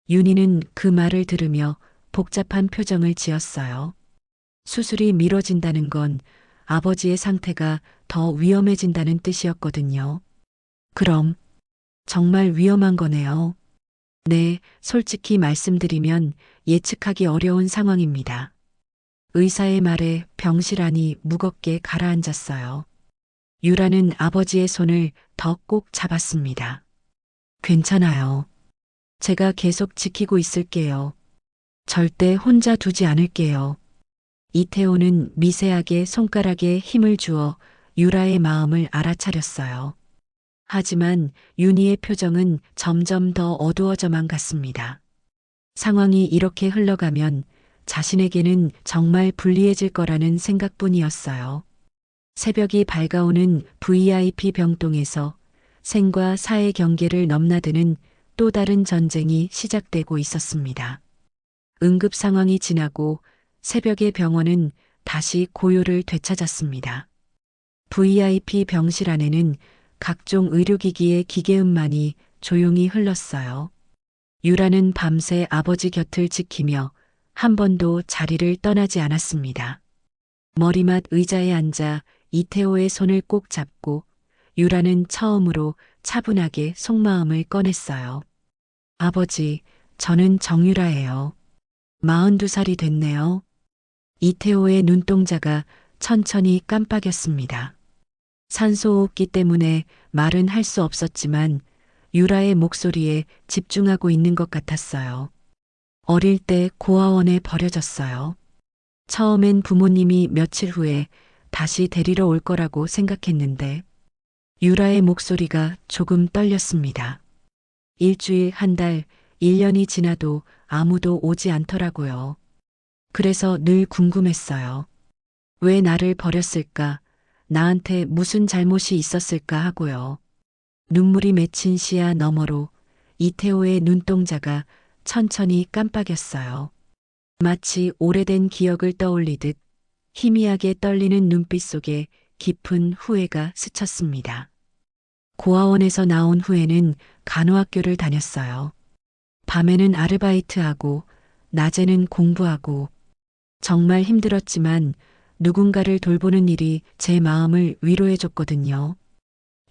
윤희는 그 말을 들으며 복잡한 표정을 지었어요. 수술이 미뤄진다는 건 아버지의 상태가 더 위험해진다는 뜻이었거든요. 그럼 정말 위험한 거네요. 네, 솔직히 말씀드리면 예측하기 어려운 상황입니다. 의사의 말에 병실 안이 무겁게 가라앉았어요. 유라는 아버지의 손을 더 꼭 잡았습니다. 괜찮아요. 제가 계속 지키고 있을게요. 절대 혼자 두지 않을게요. 이태호는 미세하게 손가락에 힘을 주어 유라의 마음을 알아차렸어요. 하지만 윤희의 표정은 점점 더 어두워져만 갔습니다. 상황이 이렇게 흘러가면 자신에게는 정말 불리해질 거라는 생각뿐이었어요. 새벽이 밝아오는 VIP 병동에서 생과 사의 경계를 넘나드는 또 다른 전쟁이 시작되고 있었습니다. 응급 상황이 지나고 새벽의 병원은 다시 고요를 되찾았습니다. VIP 병실 안에는 각종 의료기기의 기계음만이 조용히 흘렀어요. 유라는 밤새 아버지 곁을 지키며 한 번도 자리를 떠나지 않았습니다. 머리맡 의자에 앉아 이태호의 손을 꼭 잡고 유라는 처음으로 차분하게 속마음을 꺼냈어요. 아버지, 저는 정유라예요. 42살이 됐네요. 이태호의 눈동자가 천천히 깜빡였습니다. 산소호흡기 때문에 말은 할 수 없었지만 유라의 목소리에 집중하고 있는 것 같았어요. 어릴 때 고아원에 버려졌어요. 처음엔 부모님이 며칠 후에 다시 데리러 올 거라고 생각했는데 유라의 목소리가 조금 떨렸습니다. 일주일, 한 달, 1년이 지나도 아무도 오지 않더라고요. 그래서 늘 궁금했어요. 왜 나를 버렸을까? 나한테 무슨 잘못이 있었을까 하고요. 눈물이 맺힌 시야 너머로 이태호의 눈동자가 천천히 깜빡였어요. 마치 오래된 기억을 떠올리듯 희미하게 떨리는 눈빛 속에 깊은 후회가 스쳤습니다. 고아원에서 나온 후에는 간호학교를 다녔어요. 밤에는 아르바이트하고 낮에는 공부하고 정말 힘들었지만 누군가를 돌보는 일이 제 마음을 위로해줬거든요.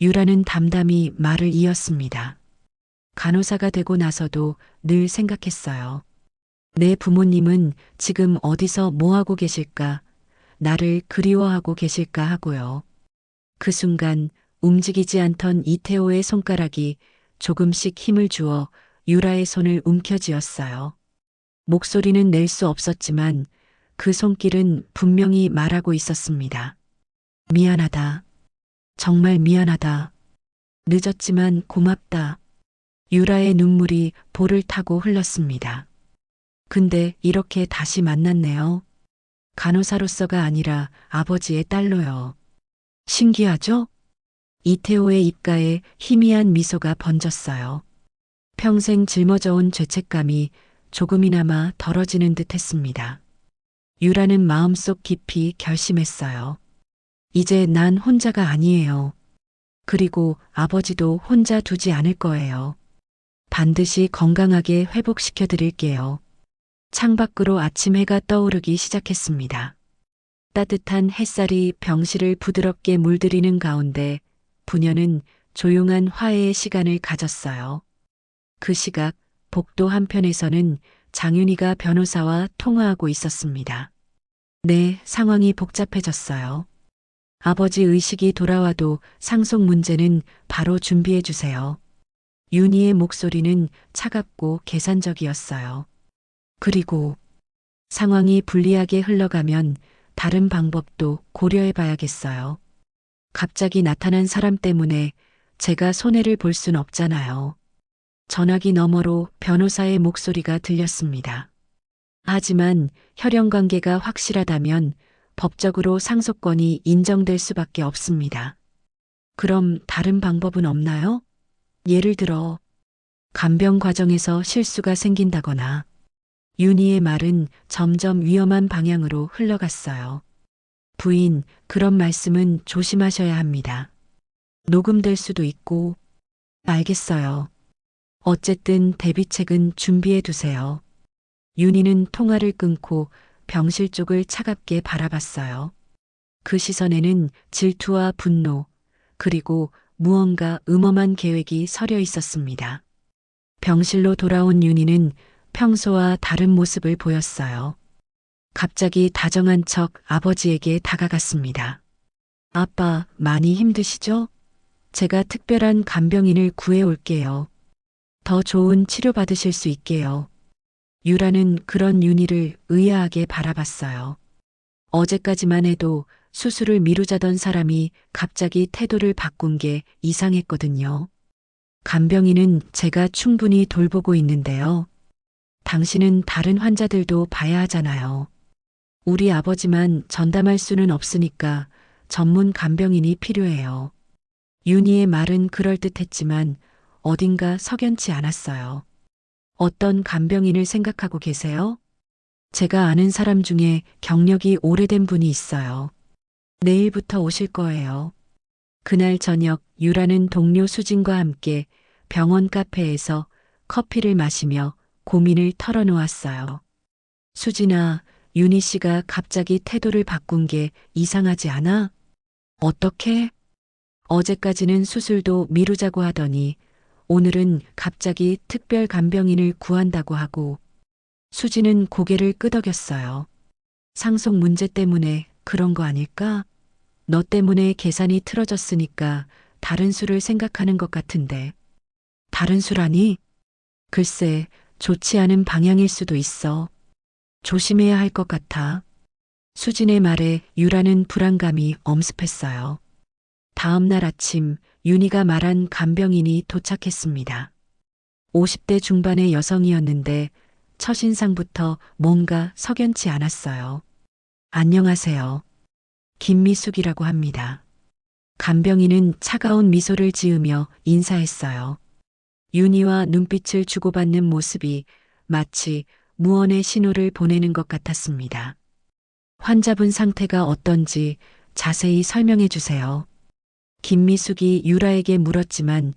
유라는 담담히 말을 이었습니다. 간호사가 되고 나서도 늘 생각했어요. 내 부모님은 지금 어디서 뭐하고 계실까? 나를 그리워하고 계실까 하고요. 그 순간 움직이지 않던 이태호의 손가락이 조금씩 힘을 주어 유라의 손을 움켜쥐었어요. 목소리는 낼 수 없었지만 그 손길은 분명히 말하고 있었습니다. 미안하다. 정말 미안하다. 늦었지만 고맙다. 유라의 눈물이 볼을 타고 흘렀습니다. 근데 이렇게 다시 만났네요. 간호사로서가 아니라 아버지의 딸로요. 신기하죠? 이태호의 입가에 희미한 미소가 번졌어요. 평생 짊어져온 죄책감이 조금이나마 덜어지는 듯 했습니다. 유라는 마음속 깊이 결심했어요. 이제 난 혼자가 아니에요. 그리고 아버지도 혼자 두지 않을 거예요. 반드시 건강하게 회복시켜 드릴게요. 창밖으로 아침 해가 떠오르기 시작했습니다. 따뜻한 햇살이 병실을 부드럽게 물들이는 가운데 부녀는 조용한 화해의 시간을 가졌어요. 그 시각 복도 한편에서는 장윤희가 변호사와 통화하고 있었습니다. 네, 상황이 복잡해졌어요. 아버지 의식이 돌아와도 상속 문제는 바로 준비해 주세요. 윤희의 목소리는 차갑고 계산적이었어요. 그리고 상황이 불리하게 흘러가면 다른 방법도 고려해 봐야겠어요. 갑자기 나타난 사람 때문에 제가 손해를 볼 순 없잖아요. 전화기 너머로 변호사의 목소리가 들렸습니다. 하지만 혈연 관계가 확실하다면 법적으로 상속권이 인정될 수밖에 없습니다. 그럼 다른 방법은 없나요? 예를 들어 간병 과정에서 실수가 생긴다거나. 윤희의 말은 점점 위험한 방향으로 흘러갔어요. 부인, 그런 말씀은 조심하셔야 합니다. 녹음될 수도 있고. 알겠어요. 어쨌든 대비책은 준비해 두세요. 윤희는 통화를 끊고 병실 쪽을 차갑게 바라봤어요. 그 시선에는 질투와 분노, 그리고 무언가 음험한 계획이 서려 있었습니다. 병실로 돌아온 윤희는 평소와 다른 모습을 보였어요. 갑자기 다정한 척 아버지에게 다가갔습니다. 아빠, 많이 힘드시죠? 제가 특별한 간병인을 구해올게요. 더 좋은 치료 받으실 수 있게요. 유라는 그런 윤희를 의아하게 바라봤어요. 어제까지만 해도 수술을 미루자던 사람이 갑자기 태도를 바꾼 게 이상했거든요. 간병인은 제가 충분히 돌보고 있는데요. 당신은 다른 환자들도 봐야 하잖아요. 우리 아버지만 전담할 수는 없으니까 전문 간병인이 필요해요. 윤희의 말은 그럴듯했지만 어딘가 석연치 않았어요. 어떤 간병인을 생각하고 계세요? 제가 아는 사람 중에 경력이 오래된 분이 있어요. 내일부터 오실 거예요. 그날 저녁 유라는 동료 수진과 함께 병원 카페에서 커피를 마시며 고민을 털어놓았어요. 수진아, 윤희 씨가 갑자기 태도를 바꾼 게 이상하지 않아? 어떻게? 어제까지는 수술도 미루자고 하더니 오늘은 갑자기 특별 간병인을 구한다고 하고. 수진은 고개를 끄덕였어요. 상속 문제 때문에 그런 거 아닐까? 너 때문에 계산이 틀어졌으니까 다른 수를 생각하는 것 같은데. 다른 수라니? 글쎄, 좋지 않은 방향일 수도 있어. 조심해야 할 것 같아. 수진의 말에 유라는 불안감이 엄습했어요. 다음 날 아침 윤희가 말한 간병인이 도착했습니다. 50대 중반의 여성이었는데 첫인상부터 뭔가 석연치 않았어요. 안녕하세요. 김미숙이라고 합니다. 간병인은 차가운 미소를 지으며 인사했어요. 윤희와 눈빛을 주고받는 모습이 마치 무언의 신호를 보내는 것 같았습니다. 환자분 상태가 어떤지 자세히 설명해 주세요. 김미숙이 유라에게 물었지만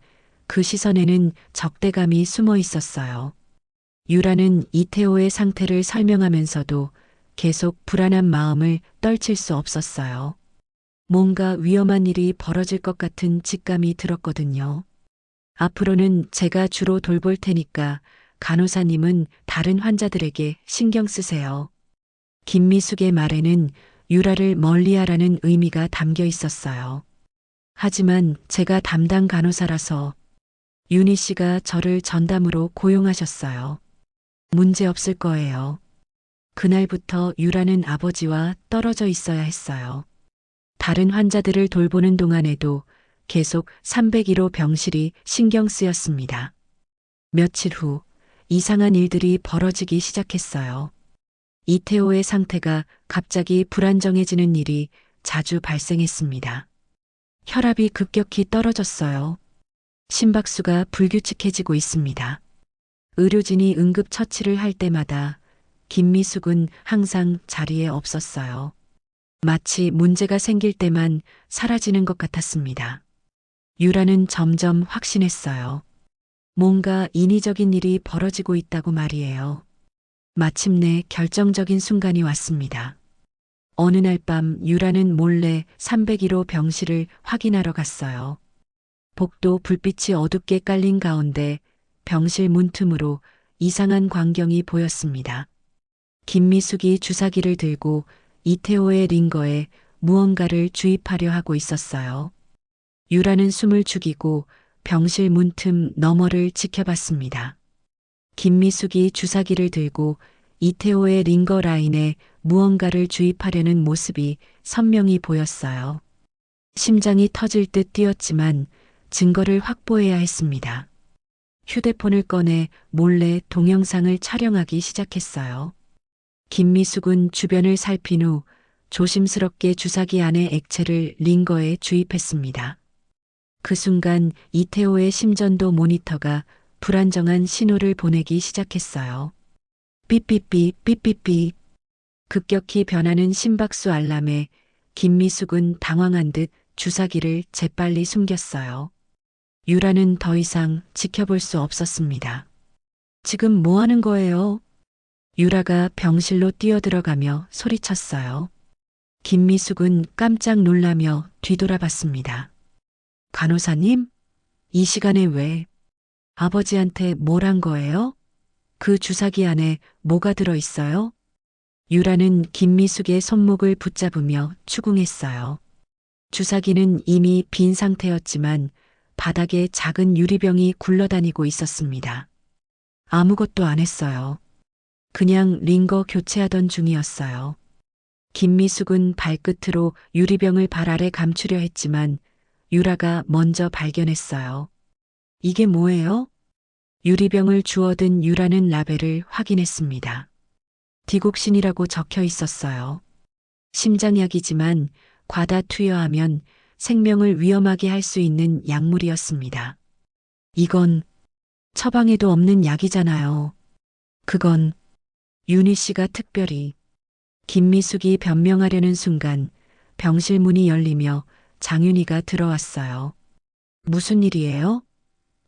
그 시선에는 적대감이 숨어 있었어요. 유라는 이태호의 상태를 설명하면서도 계속 불안한 마음을 떨칠 수 없었어요. 뭔가 위험한 일이 벌어질 것 같은 직감이 들었거든요. 앞으로는 제가 주로 돌볼 테니까 간호사님은 다른 환자들에게 신경 쓰세요. 김미숙의 말에는 유라를 멀리하라는 의미가 담겨 있었어요. 하지만 제가 담당 간호사라서 윤희 씨가 저를 전담으로 고용하셨어요. 문제 없을 거예요. 그날부터 유라는 아버지와 떨어져 있어야 했어요. 다른 환자들을 돌보는 동안에도 계속 301호 병실이 신경 쓰였습니다. 며칠 후 이상한 일들이 벌어지기 시작했어요. 이태호의 상태가 갑자기 불안정해지는 일이 자주 발생했습니다. 혈압이 급격히 떨어졌어요. 심박수가 불규칙해지고 있습니다. 의료진이 응급처치를 할 때마다 김미숙은 항상 자리에 없었어요. 마치 문제가 생길 때만 사라지는 것 같았습니다. 유라는 점점 확신했어요. 뭔가 인위적인 일이 벌어지고 있다고 말이에요. 마침내 결정적인 순간이 왔습니다. 어느 날 밤 유라는 몰래 301호 병실을 확인하러 갔어요. 복도 불빛이 어둡게 깔린 가운데 병실 문틈으로 이상한 광경이 보였습니다. 김미숙이 주사기를 들고 이태호의 링거에 무언가를 주입하려 하고 있었어요. 유라는 숨을 죽이고 병실 문틈 너머를 지켜봤습니다. 김미숙이 주사기를 들고 이태호의 링거 라인에 무언가를 주입하려는 모습이 선명히 보였어요. 심장이 터질 듯 뛰었지만 증거를 확보해야 했습니다. 휴대폰을 꺼내 몰래 동영상을 촬영하기 시작했어요. 김미숙은 주변을 살핀 후 조심스럽게 주사기 안에 액체를 링거에 주입했습니다. 그 순간 이태호의 심전도 모니터가 불안정한 신호를 보내기 시작했어요. 삐삐삐 삐삐삐. 급격히 변하는 심박수 알람에 김미숙은 당황한 듯 주사기를 재빨리 숨겼어요. 유라는 더 이상 지켜볼 수 없었습니다. 지금 뭐 하는 거예요? 유라가 병실로 뛰어들어가며 소리쳤어요. 김미숙은 깜짝 놀라며 뒤돌아봤습니다. 간호사님? 이 시간에 왜? 아버지한테 뭘 한 거예요? 그 주사기 안에 뭐가 들어있어요? 유라는 김미숙의 손목을 붙잡으며 추궁했어요. 주사기는 이미 빈 상태였지만 바닥에 작은 유리병이 굴러다니고 있었습니다. 아무것도 안 했어요. 그냥 링거 교체하던 중이었어요. 김미숙은 발끝으로 유리병을 발 아래 감추려 했지만 유라가 먼저 발견했어요. 이게 뭐예요? 유리병을 주워든 유라는 라벨을 확인했습니다. 디곡신이라고 적혀 있었어요. 심장약이지만 과다 투여하면 생명을 위험하게 할 수 있는 약물이었습니다. 이건 처방에도 없는 약이잖아요. 그건 윤희 씨가 특별히. 김미숙이 변명하려는 순간 병실 문이 열리며 장윤희가 들어왔어요. 무슨 일이에요?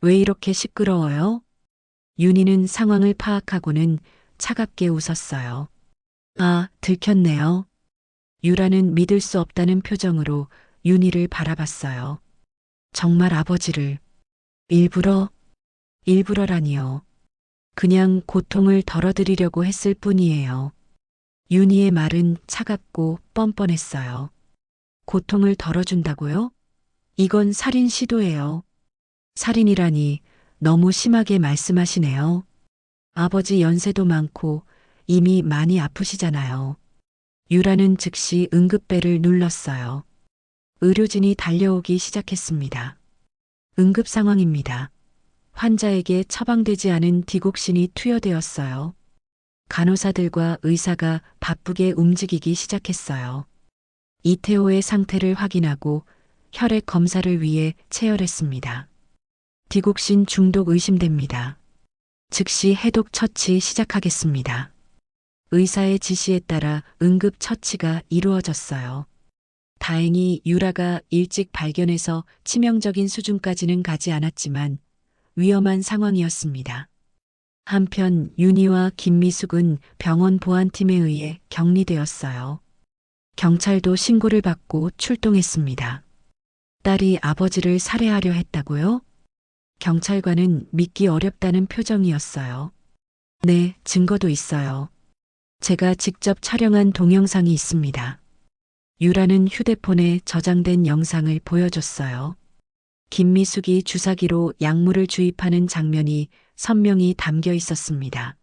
왜 이렇게 시끄러워요? 윤희는 상황을 파악하고는 차갑게 웃었어요. 아, 들켰네요. 유라는 믿을 수 없다는 표정으로 윤희를 바라봤어요. 정말 아버지를 일부러라니요. 그냥 고통을 덜어드리려고 했을 뿐이에요. 윤희의 말은 차갑고 뻔뻔했어요. 고통을 덜어준다고요? 이건 살인 시도예요. 살인이라니 너무 심하게 말씀하시네요. 아버지 연세도 많고 이미 많이 아프시잖아요. 유라는 즉시 응급벨을 눌렀어요. 의료진이 달려오기 시작했습니다. 응급 상황입니다. 환자에게 처방되지 않은 디곡신이 투여되었어요. 간호사들과 의사가 바쁘게 움직이기 시작했어요. 이태호의 상태를 확인하고 혈액 검사를 위해 체열했습니다. 디곡신 중독 의심됩니다. 즉시 해독 처치 시작하겠습니다. 의사의 지시에 따라 응급 처치가 이루어졌어요. 다행히 유라가 일찍 발견해서 치명적인 수준까지는 가지 않았지만 위험한 상황이었습니다. 한편 윤희와 김미숙은 병원 보안팀에 의해 격리되었어요. 경찰도 신고를 받고 출동했습니다. 딸이 아버지를 살해하려 했다고요? 경찰관은 믿기 어렵다는 표정이었어요. 네, 증거도 있어요. 제가 직접 촬영한 동영상이 있습니다. 유라는 휴대폰에 저장된 영상을 보여줬어요. 김미숙이 주사기로 약물을 주입하는 장면이 선명히 담겨 있었습니다.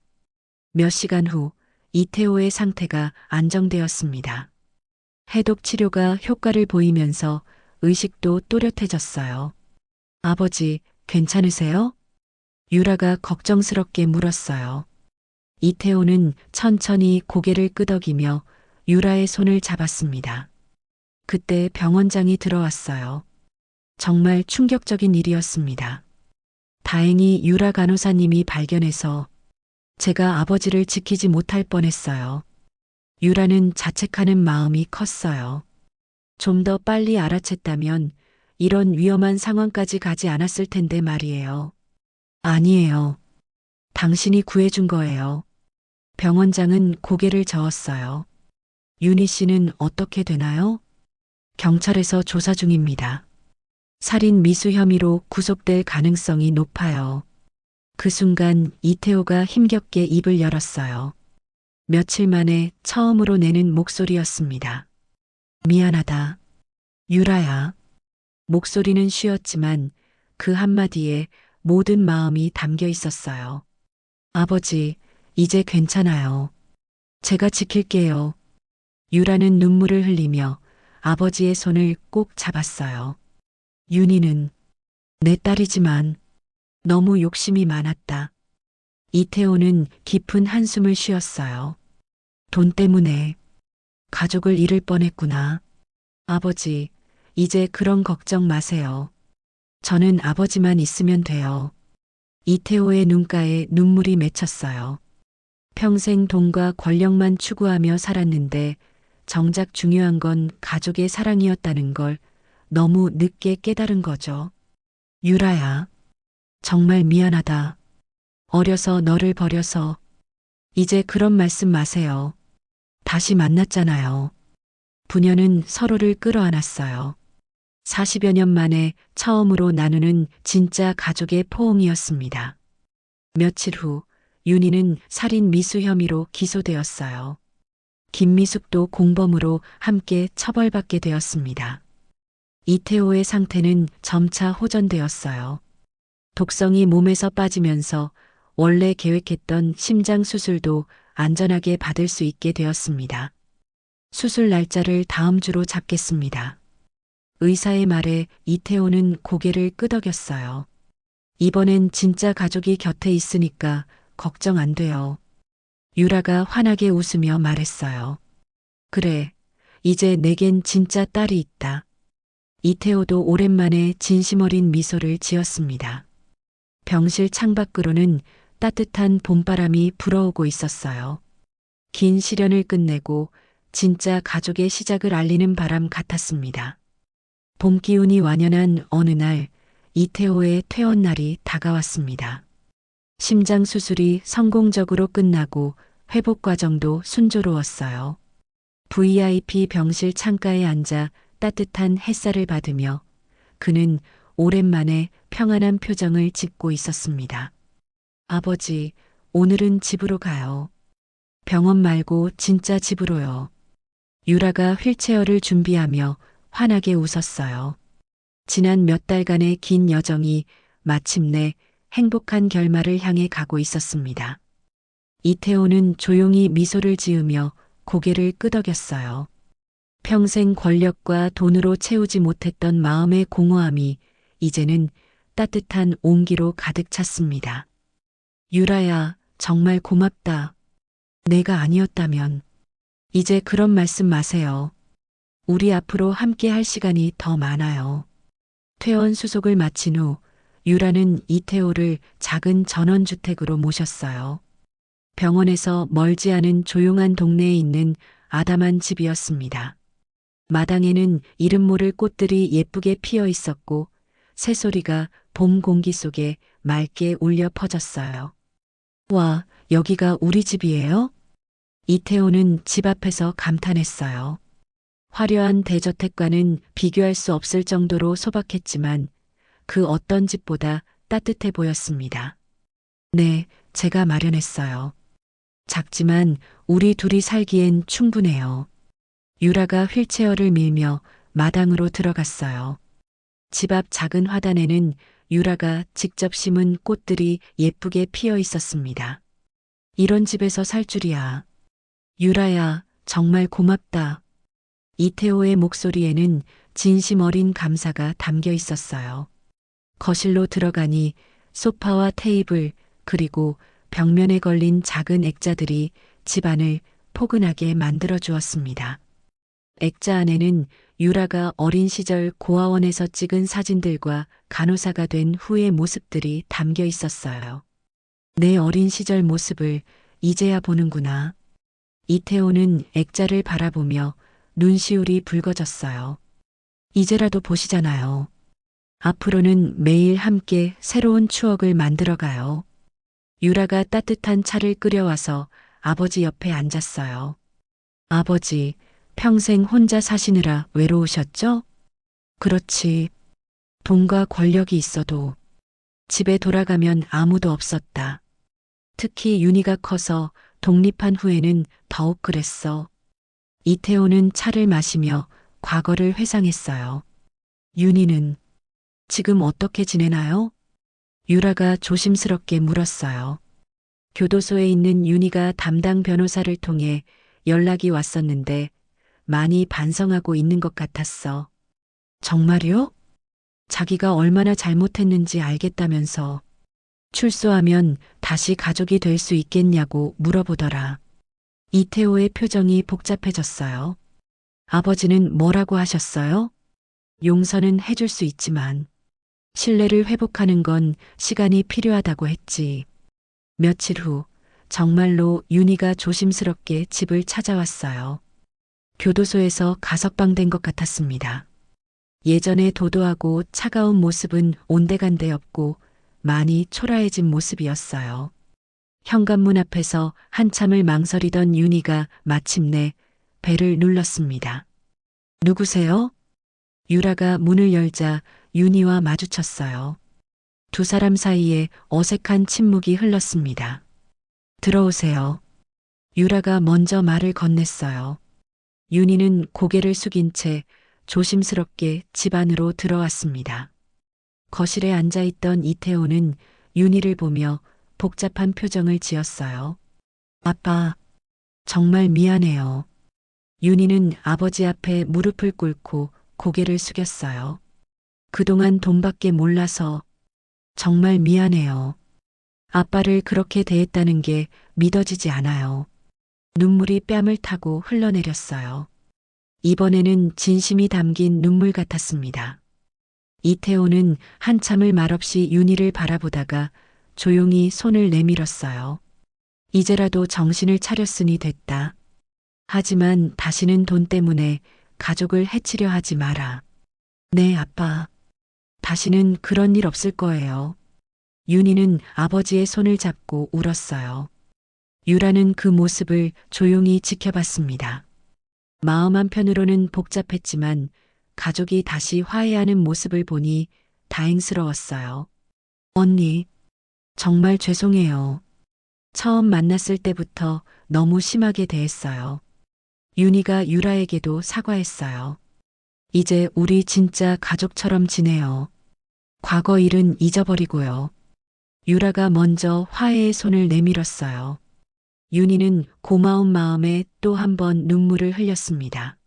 몇 시간 후 이태호의 상태가 안정되었습니다. 해독 치료가 효과를 보이면서 의식도 또렷해졌어요. 아버지, 괜찮으세요? 유라가 걱정스럽게 물었어요. 이태호는 천천히 고개를 끄덕이며 유라의 손을 잡았습니다. 그때 병원장이 들어왔어요. 정말 충격적인 일이었습니다. 다행히 유라 간호사님이 발견해서 제가 아버지를 지키지 못할 뻔했어요. 유라는 자책하는 마음이 컸어요. 좀 더 빨리 알아챘다면 이런 위험한 상황까지 가지 않았을 텐데 말이에요. 아니에요. 당신이 구해준 거예요. 병원장은 고개를 저었어요. 윤희 씨는 어떻게 되나요? 경찰에서 조사 중입니다. 살인 미수 혐의로 구속될 가능성이 높아요. 그 순간 이태호가 힘겹게 입을 열었어요. 며칠 만에 처음으로 내는 목소리였습니다. 미안하다. 유라야. 목소리는 쉬었지만 그 한마디에 모든 마음이 담겨 있었어요. 아버지, 이제 괜찮아요. 제가 지킬게요. 유라는 눈물을 흘리며 아버지의 손을 꼭 잡았어요. 윤희는 내 딸이지만 너무 욕심이 많았다. 이태호는 깊은 한숨을 쉬었어요. 돈 때문에 가족을 잃을 뻔했구나. 아버지, 이제 그런 걱정 마세요. 저는 아버지만 있으면 돼요. 이태호의 눈가에 눈물이 맺혔어요. 평생 돈과 권력만 추구하며 살았는데 정작 중요한 건 가족의 사랑이었다는 걸 너무 늦게 깨달은 거죠. 유라야, 정말 미안하다. 어려서 너를 버려서. 이제 그런 말씀 마세요. 다시 만났잖아요. 부녀는 서로를 끌어안았어요. 40여 년 만에 처음으로 나누는 진짜 가족의 포옹이었습니다. 며칠 후 윤희는 살인 미수 혐의로 기소되었어요. 김미숙도 공범으로 함께 처벌받게 되었습니다. 이태호의 상태는 점차 호전되었어요. 독성이 몸에서 빠지면서 원래 계획했던 심장 수술도 안전하게 받을 수 있게 되었습니다. 수술 날짜를 다음 주로 잡겠습니다. 의사의 말에 이태호는 고개를 끄덕였어요. 이번엔 진짜 가족이 곁에 있으니까 걱정 안 돼요. 유라가 환하게 웃으며 말했어요. 그래, 이제 내겐 진짜 딸이 있다. 이태호도 오랜만에 진심 어린 미소를 지었습니다. 병실 창밖으로는 따뜻한 봄바람이 불어오고 있었어요. 긴 시련을 끝내고 진짜 가족의 시작을 알리는 바람 같았습니다. 봄 기운이 완연한 어느 날 이태호의 퇴원날이 다가왔습니다. 심장 수술이 성공적으로 끝나고 회복 과정도 순조로웠어요. VIP 병실 창가에 앉아 따뜻한 햇살을 받으며 그는 오랜만에 평안한 표정을 짓고 있었습니다. 아버지, 오늘은 집으로 가요. 병원 말고 진짜 집으로요. 유라가 휠체어를 준비하며 환하게 웃었어요. 지난 몇 달간의 긴 여정이 마침내 행복한 결말을 향해 가고 있었습니다. 이태호는 조용히 미소를 지으며 고개를 끄덕였어요. 평생 권력과 돈으로 채우지 못했던 마음의 공허함이 이제는 따뜻한 온기로 가득 찼습니다. 유라야, 정말 고맙다. 내가 아니었다면. 이제 그런 말씀 마세요. 우리 앞으로 함께 할 시간이 더 많아요. 퇴원 수속을 마친 후 유라는 이태호를 작은 전원주택으로 모셨어요. 병원에서 멀지 않은 조용한 동네에 있는 아담한 집이었습니다. 마당에는 이름 모를 꽃들이 예쁘게 피어 있었고 새소리가 봄 공기 속에 맑게 울려 퍼졌어요. 와, 여기가 우리 집이에요? 이태호는 집 앞에서 감탄했어요. 화려한 대저택과는 비교할 수 없을 정도로 소박했지만 그 어떤 집보다 따뜻해 보였습니다. 네, 제가 마련했어요. 작지만 우리 둘이 살기엔 충분해요. 유라가 휠체어를 밀며 마당으로 들어갔어요. 집 앞 작은 화단에는 유라가 직접 심은 꽃들이 예쁘게 피어 있었습니다. 이런 집에서 살 줄이야. 유라야, 정말 고맙다. 이태호의 목소리에는 진심 어린 감사가 담겨 있었어요. 거실로 들어가니 소파와 테이블 그리고 벽면에 걸린 작은 액자들이 집안을 포근하게 만들어 주었습니다. 액자 안에는 유라가 어린 시절 고아원에서 찍은 사진들과 간호사가 된 후의 모습들이 담겨 있었어요. 내 어린 시절 모습을 이제야 보는구나. 이태호는 액자를 바라보며 눈시울이 붉어졌어요. 이제라도 보시잖아요. 앞으로는 매일 함께 새로운 추억을 만들어가요. 유라가 따뜻한 차를 끓여와서 아버지 옆에 앉았어요. 아버지, 평생 혼자 사시느라 외로우셨죠? 그렇지. 돈과 권력이 있어도 집에 돌아가면 아무도 없었다. 특히 윤희가 커서 독립한 후에는 더욱 그랬어. 이태호는 차를 마시며 과거를 회상했어요. 윤희는 지금 어떻게 지내나요? 유라가 조심스럽게 물었어요. 교도소에 있는 윤희가 담당 변호사를 통해 연락이 왔었는데 많이 반성하고 있는 것 같았어. 정말요? 자기가 얼마나 잘못했는지 알겠다면서 출소하면 다시 가족이 될 수 있겠냐고 물어보더라. 이태호의 표정이 복잡해졌어요. 아버지는 뭐라고 하셨어요? 용서는 해줄 수 있지만 신뢰를 회복하는 건 시간이 필요하다고 했지. 며칠 후 정말로 윤희가 조심스럽게 집을 찾아왔어요. 교도소에서 가석방된 것 같았습니다. 예전에 도도하고 차가운 모습은 온데간데 없고 많이 초라해진 모습이었어요. 현관문 앞에서 한참을 망설이던 윤희가 마침내 벨을 눌렀습니다. 누구세요? 유라가 문을 열자 윤희와 마주쳤어요. 두 사람 사이에 어색한 침묵이 흘렀습니다. 들어오세요. 유라가 먼저 말을 건넸어요. 윤희는 고개를 숙인 채 조심스럽게 집 안으로 들어왔습니다. 거실에 앉아있던 이태호는 윤희를 보며 복잡한 표정을 지었어요. 아빠, 정말 미안해요. 윤희는 아버지 앞에 무릎을 꿇고 고개를 숙였어요. 그동안 돈밖에 몰라서 정말 미안해요. 아빠를 그렇게 대했다는 게 믿어지지 않아요. 눈물이 뺨을 타고 흘러내렸어요. 이번에는 진심이 담긴 눈물 같았습니다. 이태호는 한참을 말없이 윤희를 바라보다가 조용히 손을 내밀었어요. 이제라도 정신을 차렸으니 됐다. 하지만 다시는 돈 때문에 가족을 해치려 하지 마라. 네, 아빠. 다시는 그런 일 없을 거예요. 윤희는 아버지의 손을 잡고 울었어요. 유라는 그 모습을 조용히 지켜봤습니다. 마음 한편으로는 복잡했지만 가족이 다시 화해하는 모습을 보니 다행스러웠어요. 언니, 정말 죄송해요. 처음 만났을 때부터 너무 심하게 대했어요. 윤희가 유라에게도 사과했어요. 이제 우리 진짜 가족처럼 지내요. 과거 일은 잊어버리고요. 유라가 먼저 화해의 손을 내밀었어요. 윤희는 고마운 마음에 또 한 번 눈물을 흘렸습니다.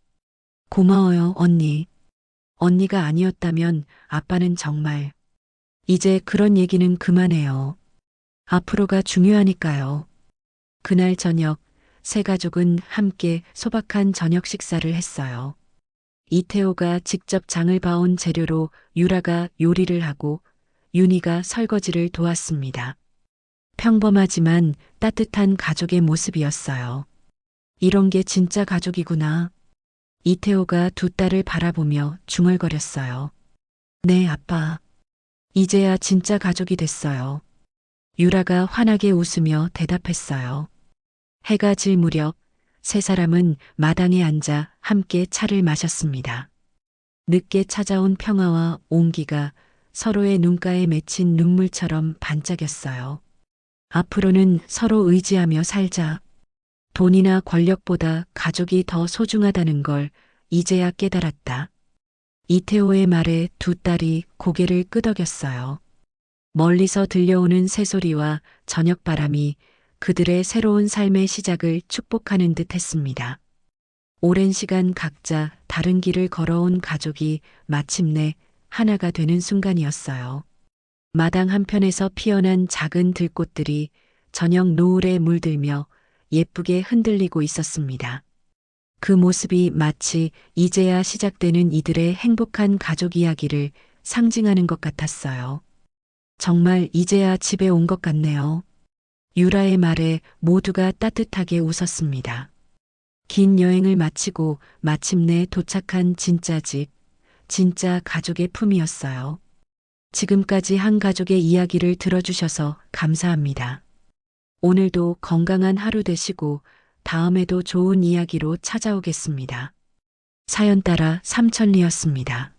고마워요, 언니. 언니가 아니었다면 아빠는 정말. 이제 그런 얘기는 그만해요. 앞으로가 중요하니까요. 그날 저녁, 세 가족은 함께 소박한 저녁 식사를 했어요. 이태호가 직접 장을 봐온 재료로 유라가 요리를 하고 윤희가 설거지를 도왔습니다. 평범하지만 따뜻한 가족의 모습이었어요. 이런 게 진짜 가족이구나. 이태호가 두 딸을 바라보며 중얼거렸어요. 네, 아빠. 이제야 진짜 가족이 됐어요. 유라가 환하게 웃으며 대답했어요. 해가 질 무렵 세 사람은 마당에 앉아 함께 차를 마셨습니다. 늦게 찾아온 평화와 온기가 서로의 눈가에 맺힌 눈물처럼 반짝였어요. 앞으로는 서로 의지하며 살자. 돈이나 권력보다 가족이 더 소중하다는 걸 이제야 깨달았다. 이태호의 말에 두 딸이 고개를 끄덕였어요. 멀리서 들려오는 새소리와 저녁바람이 그들의 새로운 삶의 시작을 축복하는 듯 했습니다. 오랜 시간 각자 다른 길을 걸어온 가족이 마침내 하나가 되는 순간이었어요. 마당 한편에서 피어난 작은 들꽃들이 저녁 노을에 물들며 예쁘게 흔들리고 있었습니다. 그 모습이 마치 이제야 시작되는 이들의 행복한 가족 이야기를 상징하는 것 같았어요. 정말 이제야 집에 온 것 같네요. 유라의 말에 모두가 따뜻하게 웃었습니다. 긴 여행을 마치고 마침내 도착한 진짜 집, 진짜 가족의 품이었어요. 지금까지 한 가족의 이야기를 들어주셔서 감사합니다. 오늘도 건강한 하루 되시고 다음에도 좋은 이야기로 찾아오겠습니다. 사연 따라 삼천리였습니다.